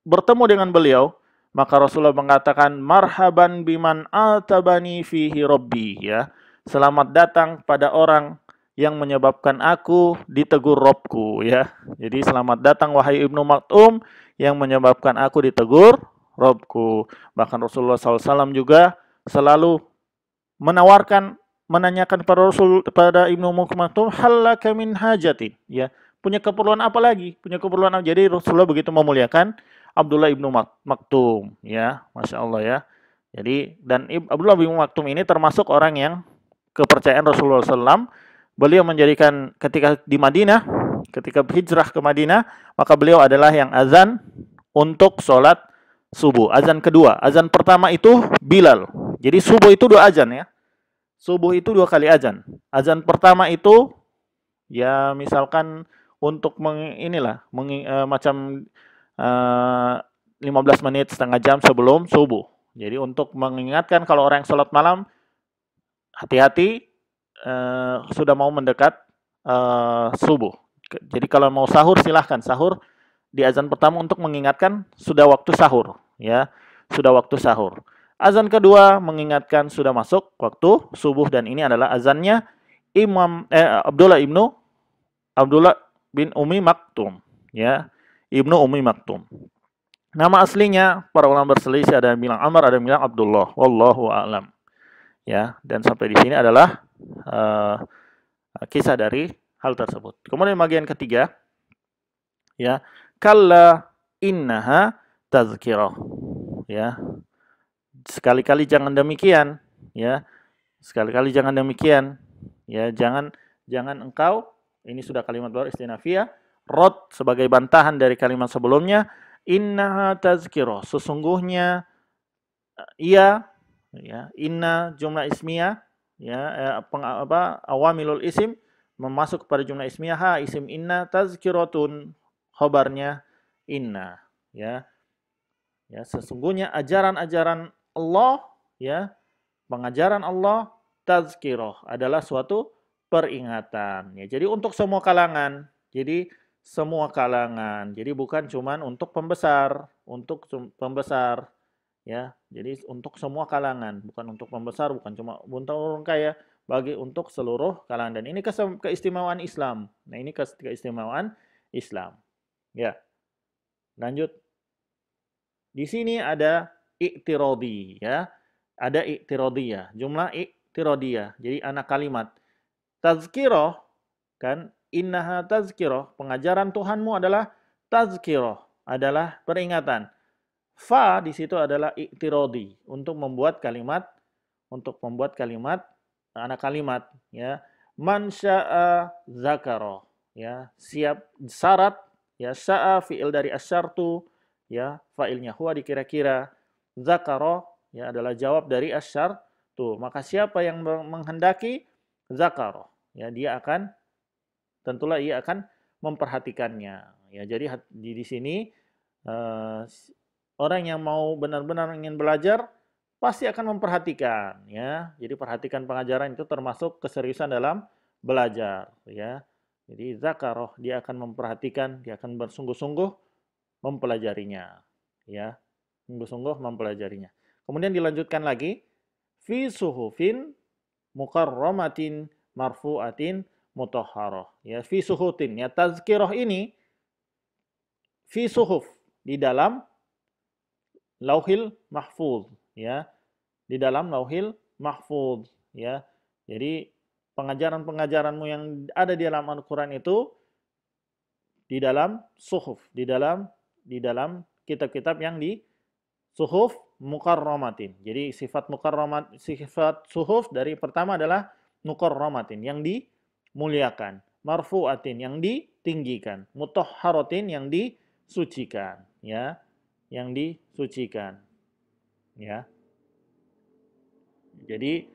bertemu dengan beliau, maka Rasulullah mengatakan, marhaban biman atabani fihi rabbi, ya. Selamat datang pada orang yang menyebabkan aku ditegur Robku, ya. Jadi selamat datang wahai Ibnu Maktum yang menyebabkan aku ditegur Robku. Bahkan Rasulullah SAW juga selalu menanyakan pada Ibnu Maktum, halaka min hajatin, ya. Punya keperluan apa lagi? Punya keperluan apa? Jadi Rasulullah begitu memuliakan Abdullah ibnu Maktum, ya, masya Allah, ya. Jadi dan Abdullah ibnu Maktum ini termasuk orang yang kepercayaan Rasulullah SAW. Beliau menjadikan ketika di Madinah, ketika hijrah ke Madinah, maka beliau adalah yang azan untuk sholat subuh. Azan kedua, azan pertama itu Bilal. Jadi subuh itu 2 azan, ya. Subuh itu 2 kali azan. Azan pertama itu, ya, misalkan untuk macam 15 menit, setengah jam sebelum subuh. Jadi untuk mengingatkan kalau orang yang sholat malam, hati-hati, sudah mau mendekat subuh. Jadi kalau mau sahur, silahkan sahur di azan pertama untuk mengingatkan sudah waktu sahur, ya, sudah waktu sahur. Azan kedua mengingatkan sudah masuk waktu subuh, dan ini adalah azannya Abdullah bin Ummi Maktum, ya, Ibnu Ummi Maktum. Nama aslinya para ulama berselisih, ada yang bilang Amr, ada yang bilang Abdullah, wallahu a'lam, ya. Dan sampai di sini adalah kisah dari hal tersebut. Kemudian bagian ketiga, ya, kalla innaha tazkirah, ya. sekali-kali jangan demikian, ya. Sekali-kali jangan demikian, ya. Jangan engkau, ini sudah kalimat baru istinafiyah, rod sebagai bantahan dari kalimat sebelumnya, innaha tazkirah, sesungguhnya ia, ya, inna jumlah ismiyah, ya, awamilul isim memasuk kepada jumlah ismiyah, ha isim inna, tazkiratun khobarnya inna, ya. Ya, sesungguhnya ajaran-ajaran Allah, ya, pengajaran Allah, tazkirah adalah suatu peringatan, ya. Jadi untuk semua kalangan. Jadi semua kalangan. Jadi bukan cuman untuk pembesar, pembesar, ya. Jadi untuk semua kalangan, bukan untuk pembesar, bukan cuma untuk orang kaya, bagi untuk seluruh kalangan. Dan ini keistimewaan Islam. Nah, ini keistimewaan Islam. Ya. Lanjut. Di sini ada i'tiradi, ya. Ada i'tiradiyah, jumlah i'tiradiyah. Jadi anak kalimat. Tazkirah, kan, innaha tazkirah, pengajaran Tuhanmu adalah tazkirah, adalah peringatan. Fa di situ adalah i'tiradi, untuk membuat kalimat anak kalimat, ya. Man syaa zakara, ya, siap syarat, ya, syaa fi'il dari asyartu, ya, fa'ilnya huwa dikira-kira, zakara, ya, adalah jawab dari asyartu. Maka siapa yang menghendaki zakara, ya, tentulah ia akan memperhatikannya, ya. Jadi di sini orang yang mau benar-benar ingin belajar pasti akan memperhatikan, ya. Jadi perhatikan pengajaran itu termasuk keseriusan dalam belajar, ya. Jadi zakaroh, dia akan memperhatikan, dia akan bersungguh-sungguh mempelajarinya, ya. Sungguh-sungguh mempelajarinya. Kemudian dilanjutkan lagi, fi suhufin mukarramatin marfu'atin mutahharah. Ya, fi suhutin, ya, tazkirah ini fi suhuf, di dalam lauhil mahfuz, ya. Di dalam lauhil mahfuz, ya. Jadi pengajaran-pengajaranmu yang ada di dalam Al-Qur'an itu di dalam suhuf, di dalam kitab-kitab yang di suhuf mukarramatin. Jadi sifat suhuf dari pertama adalah mukarramatin, yang dimuliakan, marfu'atin, yang ditinggikan, mutahharatin, yang disucikan, ya, yang disucikan, ya. Jadi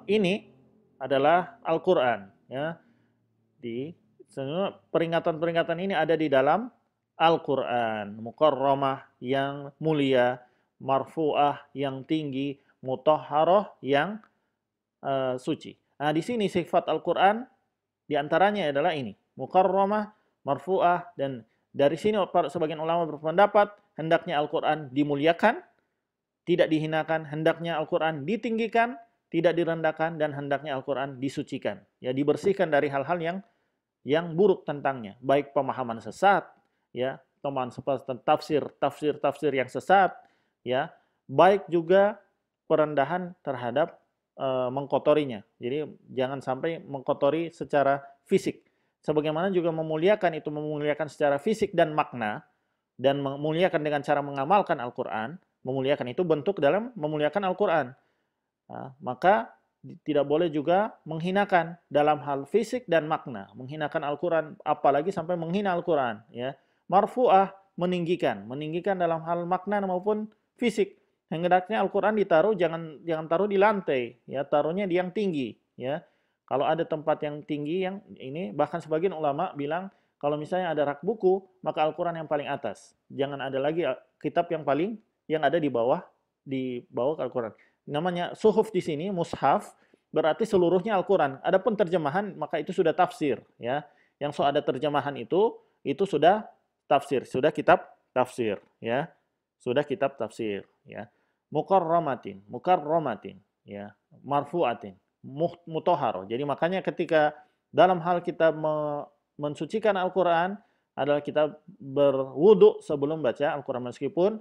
ini adalah Al-Qur'an, ya. Peringatan-peringatan ini ada di dalam Al-Qur'an, mukarramah yang mulia, marfu'ah yang tinggi, mutahharah yang suci. Nah, di sini sifat Al-Qur'an di antaranya adalah ini, mukarramah, marfu'ah, dan dari sini sebagian ulama berpendapat hendaknya Al-Qur'an dimuliakan, tidak dihinakan, hendaknya Al-Qur'an ditinggikan, tidak direndahkan, dan hendaknya Al-Qur'an disucikan, ya, dibersihkan dari hal-hal yang buruk tentangnya, baik pemahaman sesat, ya, teman seperti tafsir yang sesat, ya, baik juga perendahan terhadap mengkotorinya. Jadi jangan sampai mengkotori secara fisik. Sebagaimana juga memuliakan itu memuliakan secara fisik dan makna, dan memuliakan dengan cara mengamalkan Al-Qur'an, memuliakan itu bentuk dalam memuliakan Al-Qur'an. Nah, maka tidak boleh juga menghinakan dalam hal fisik dan makna, menghinakan Al-Qur'an, apalagi sampai menghina Al-Qur'an, ya. Marfu'ah, meninggikan dalam hal makna maupun fisik. Hendaknya Al-Qur'an ditaruh, jangan taruh di lantai, ya, taruhnya di yang tinggi, ya. Kalau ada tempat yang tinggi, yang ini bahkan sebagian ulama bilang kalau misalnya ada rak buku, maka Al-Qur'an yang paling atas. Jangan ada lagi kitab yang ada di bawah Al-Qur'an. Namanya suhuf di sini, mushaf, berarti seluruhnya Al-Qur'an. Adapun terjemahan, maka itu sudah tafsir, ya. Yang ada terjemahan itu sudah tafsir, sudah kitab tafsir, ya. Sudah kitab tafsir, ya. Mukarramatin, ya. Marfu'atin, mutahhar. Jadi makanya ketika dalam hal kita mensucikan Al-Qur'an adalah kita berwudu sebelum baca Al-Qur'an, meskipun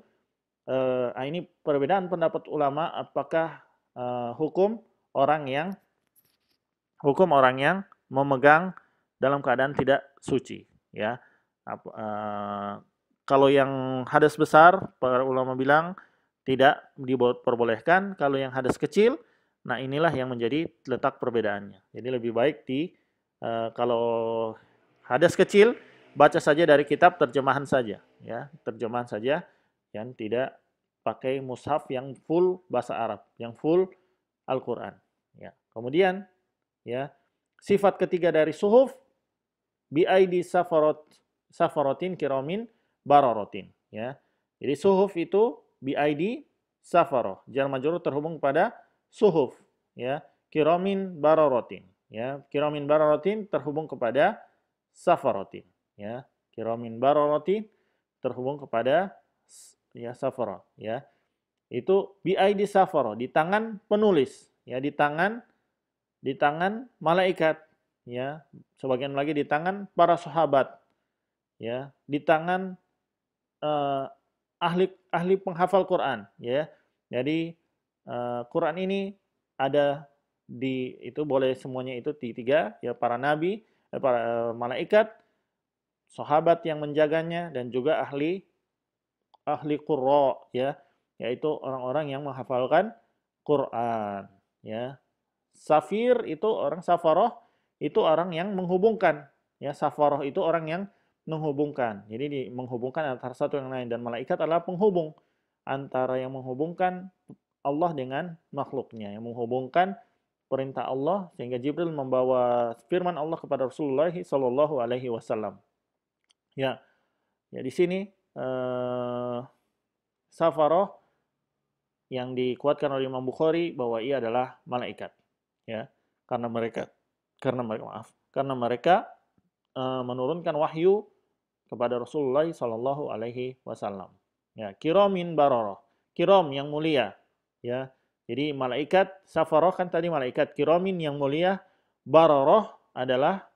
ini perbedaan pendapat ulama apakah hukum orang yang memegang dalam keadaan tidak suci, ya. Kalau yang hadas besar, para ulama bilang tidak diperbolehkan. Kalau yang hadas kecil, nah inilah yang menjadi letak perbedaannya. Jadi lebih baik kalau hadas kecil baca saja dari kitab terjemahan saja, ya, terjemahan saja, yang tidak pakai mushaf yang full bahasa Arab, yang full Al-Qur'an. Ya. Kemudian, ya, sifat ketiga dari suhuf biaidi safarotin kiramin barorotin, ya. Jadi suhuf itu biaidi safaroh, jar majrur terhubung pada suhuf, ya, kiramin barorotin, ya, kiramin barorotin terhubung kepada safarotin, ya, kiramin barorotin terhubung kepada ya safaroh, ya, itu biaidi safaroh, di tangan penulis, ya, di tangan malaikat, ya, sebagian lagi di tangan para sahabat, ya, di tangan ahli ahli penghafal Quran, ya. Jadi Quran ini ada itu boleh semuanya itu tiga, ya, para nabi, para malaikat, sahabat yang menjaganya, dan juga ahli qurra, ya, yaitu orang-orang yang menghafalkan Quran, ya. Safir itu orang safaroh, itu orang yang menghubungkan, ya, safaroh itu orang yang menghubungkan. Jadi menghubungkan antara satu yang lain, dan malaikat adalah penghubung antara yang menghubungkan Allah dengan makhluknya, yang menghubungkan perintah Allah sehingga Jibril membawa firman Allah kepada Rasulullah Shallallahu Alaihi Wasallam. Ya, ya di sini safaroh yang dikuatkan oleh Imam Bukhari bahwa ia adalah malaikat, ya, karena mereka menurunkan wahyu kepada Rasulullah Shallallahu Alaihi Wasallam. Ya, kiramin baroroh, kirom yang mulia, ya. Jadi malaikat safaroh kan tadi malaikat, kiramin yang mulia, baroroh adalah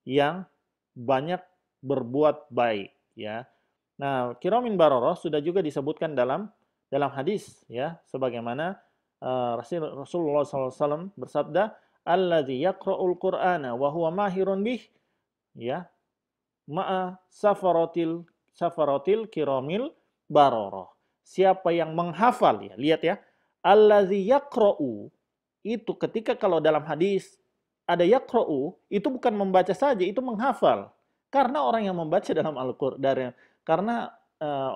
yang banyak berbuat baik, ya. Nah, kiramin baroroh sudah juga disebutkan dalam hadis, ya, sebagaimana Rasulullah SAW bersabda, "Alladzi yaqra'ul Qur'ana wa huwa mahirun bih," ya, ma'a safaratil kiramil baroroh. Siapa yang menghafal, ya, lihat ya, allazi yaqra'u, itu ketika kalau dalam hadis ada yaqra'u, itu bukan membaca saja, itu menghafal. Karena orang yang membaca dalam Al-Qur'an, karena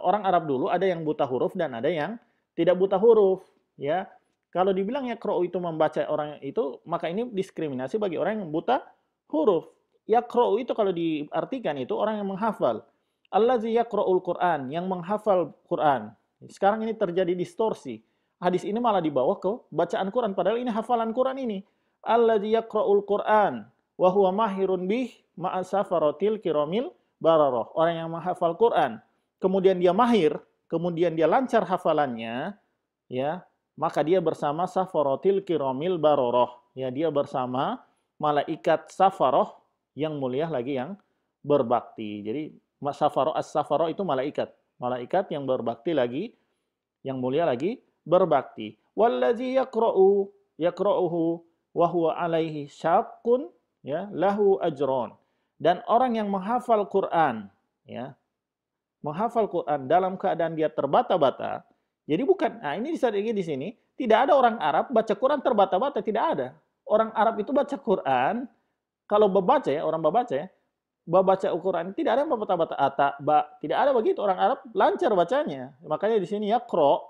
orang Arab dulu ada yang buta huruf dan ada yang tidak buta huruf, ya. Kalau dibilang yaqra'u itu membaca orang itu, maka ini diskriminasi bagi orang yang buta huruf. Yaqra'u itu kalau diartikan itu orang yang menghafal. Allazi yaqra'ul Qur'an, yang menghafal Quran. Sekarang ini terjadi distorsi. Hadis ini malah dibawa ke bacaan Quran, padahal ini hafalan Quran ini. Allazi yaqra'ul Qur'an wa huwa mahirun bih ma'a safaratil kiramil bararah. Orang yang menghafal Quran, kemudian dia mahir, kemudian dia lancar hafalannya, ya, maka dia bersama safaratil kiramil bararah. Ya, dia bersama malaikat safaroh yang mulia lagi, yang berbakti. Jadi safaroh, as-safaroh itu malaikat. Malaikat yang berbakti lagi, yang mulia lagi, berbakti. Wallazi yaqra'uhu wa huwa alaihi syaqqun, ya, lahu ajron. Dan orang yang menghafal Quran, ya, menghafal Quran dalam keadaan dia terbata-bata. Jadi bukan, nah ini di sini tidak ada orang Arab baca Quran terbata-bata, tidak ada. Orang Arab itu baca Quran, kalau membaca ya, orang membaca ya, baca Al-Quran tidak ada yang berbata-bata, tidak ada begitu. Orang Arab lancar bacanya. Makanya di sini yaqra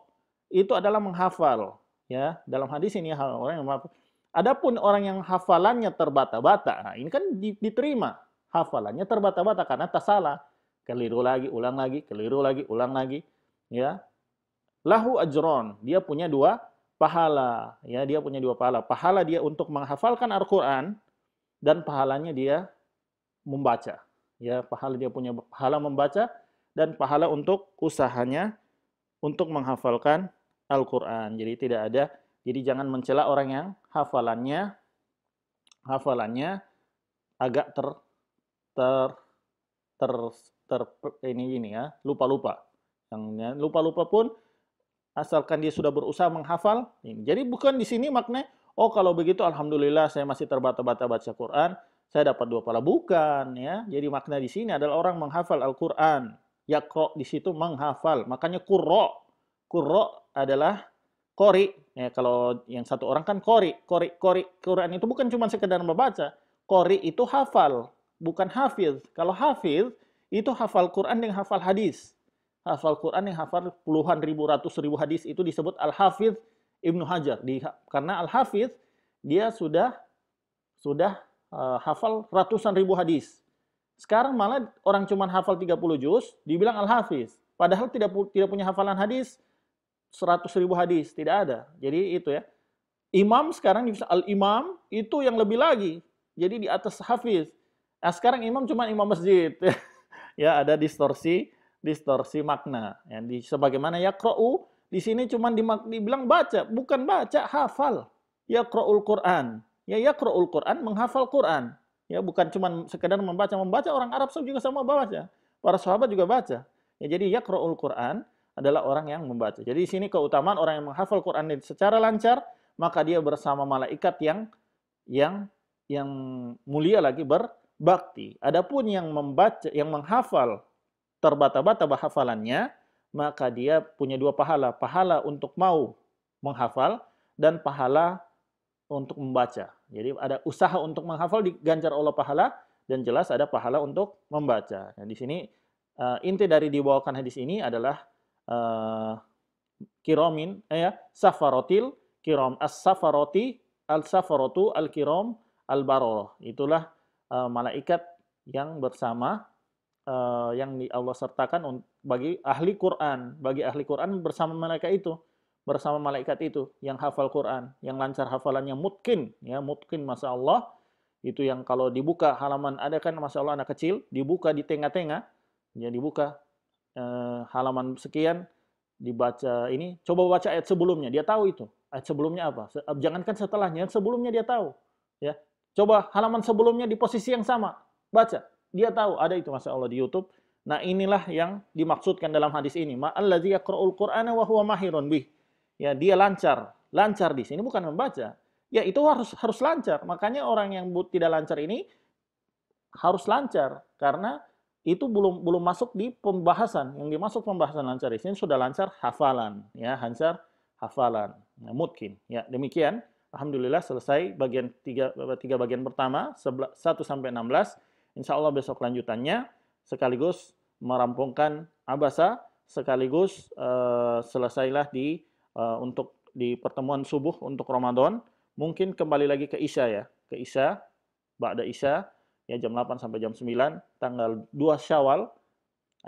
itu adalah menghafal, ya. Dalam hadis ini orang yang menghafal. Adapun orang yang hafalannya terbata-bata, nah ini kan diterima. Hafalannya terbata-bata karena tak salah. Keliru lagi, ulang lagi, keliru lagi, ulang lagi, ya. Lahu ajron, dia punya dua pahala, ya, dia punya dua pahala. Pahala dia untuk menghafalkan Al-Quran, dan pahalanya dia membaca, ya, pahala dia punya pahala membaca dan pahala untuk usahanya untuk menghafalkan Al-Quran. Jadi tidak ada, jadi jangan mencela orang yang hafalannya agak ini ya, lupa-lupa. Yang lupa-lupa pun asalkan dia sudah berusaha menghafal ini. Jadi bukan di sini maknanya, oh kalau begitu alhamdulillah saya masih terbata-bata baca Quran, saya dapat dua pahala. Bukan, ya. Jadi makna di sini adalah orang menghafal Al-Quran. Yaqra di situ menghafal. Makanya qurra adalah qori. Ya, kalau yang satu orang kan qori. Quran itu bukan cuma sekedar membaca. Qori itu hafal, bukan hafiz. Kalau hafiz itu hafal Quran dengan hafal hadis. Hafal Quran yang hafal puluhan ribu, ratus ribu hadis itu disebut al-hafiz Ibnu Hajar. Karena al-hafiz dia sudah hafal ratusan ribu hadis. Sekarang malah orang cuma hafal 30 juz, dibilang al-hafiz. Padahal tidak punya hafalan hadis 100 ribu hadis, tidak ada. Jadi itu ya. Imam sekarang bisa al-imam itu yang lebih lagi. Jadi di atas hafiz. Nah, sekarang imam cuma imam masjid. Ya, ada distorsi makna. Ya, sebagaimana yaqra'u di sini cuma dibilang baca, bukan baca, hafal. Yaqra'ul Quran. Ya, yaqra'ul Quran, menghafal Quran. Ya, bukan cuma sekedar membaca. Orang Arab juga sama baca. Para sahabat juga baca. Ya, jadi yaqra'ul Quran adalah orang yang membaca. Jadi di sini keutamaan orang yang menghafal Quran secara lancar, maka dia bersama malaikat yang mulia lagi berbakti. Adapun yang membaca, yang menghafal terbata-bata hafalannya, maka dia punya dua pahala. Pahala untuk mau menghafal dan pahala untuk membaca. Jadi ada usaha untuk menghafal diganjar Allah pahala, dan jelas ada pahala untuk membaca. Nah, di sini inti dari dibawakan hadis ini adalah kiromin, safarotil kirom, as-safaroti al-safarotu al-kirom al-baroroh. Itulah malaikat yang bersama yang Allah sertakan bagi ahli Quran. Bagi ahli Quran bersama malaikat itu yang hafal Quran, yang lancar hafalannya, mutkin, ya mutkin, masya Allah. Itu yang kalau dibuka halaman, ada kan masya Allah anak kecil, dibuka di tengah-tengah, ya dibuka halaman sekian, dibaca ini, coba baca ayat sebelumnya, dia tahu itu. Ayat sebelumnya apa? Jangankan setelahnya, sebelumnya dia tahu. Ya, coba halaman sebelumnya di posisi yang sama, baca. Dia tahu, ada itu masya Allah di YouTube. Nah, inilah yang dimaksudkan dalam hadis ini. Ma'allazi yaqra'ul Qur'ana wa huwa mahirun bih. Ya, dia lancar. Lancar di sini bukan membaca. Ya, itu harus lancar. Makanya orang yang tidak lancar ini harus lancar, karena itu belum masuk di pembahasan. Yang dimasuk pembahasan lancar di sini sudah lancar hafalan, ya, lancar hafalan. Nah, mungkin. Ya, demikian. Alhamdulillah selesai bagian tiga bagian pertama 1 sampai 16. Insya Allah besok lanjutannya, sekaligus merampungkan abasa, sekaligus selesailah untuk di pertemuan subuh untuk Ramadan. Mungkin kembali lagi ke Isya, ya, ke Isya, ba'da Isya, ya, jam 8 sampai jam 9, tanggal 2 Syawal,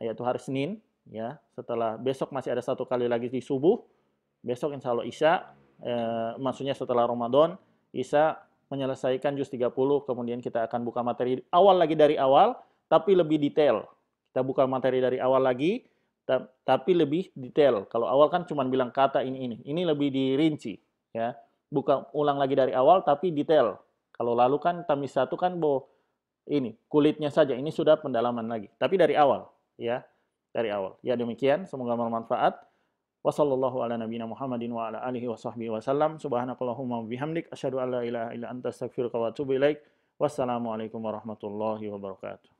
yaitu hari Senin, ya. Setelah besok masih ada satu kali lagi di subuh. Besok insya Allah Isya, maksudnya setelah Ramadan, Isya menyelesaikan juz 30, kemudian kita akan buka materi awal lagi dari awal, tapi lebih detail. Kita buka materi dari awal lagi, tapi lebih detail. Kalau awal kan cuma bilang kata ini lebih dirinci, ya. Buka ulang lagi dari awal, tapi detail. Kalau lalu kan tamis 1 kan ini kulitnya saja, ini sudah pendalaman lagi, tapi dari awal, ya, dari awal. Ya, demikian, semoga bermanfaat. Wassallallahu ala nabiyina Muhammadin wa ala alihi wa sahbihi wasallam. Subhanakallahumma bihamdik asyhadu an la ilaha illa anta astaghfiruka wa atubu ilaik. Wassalamualaikum warahmatullahi wabarakatuh.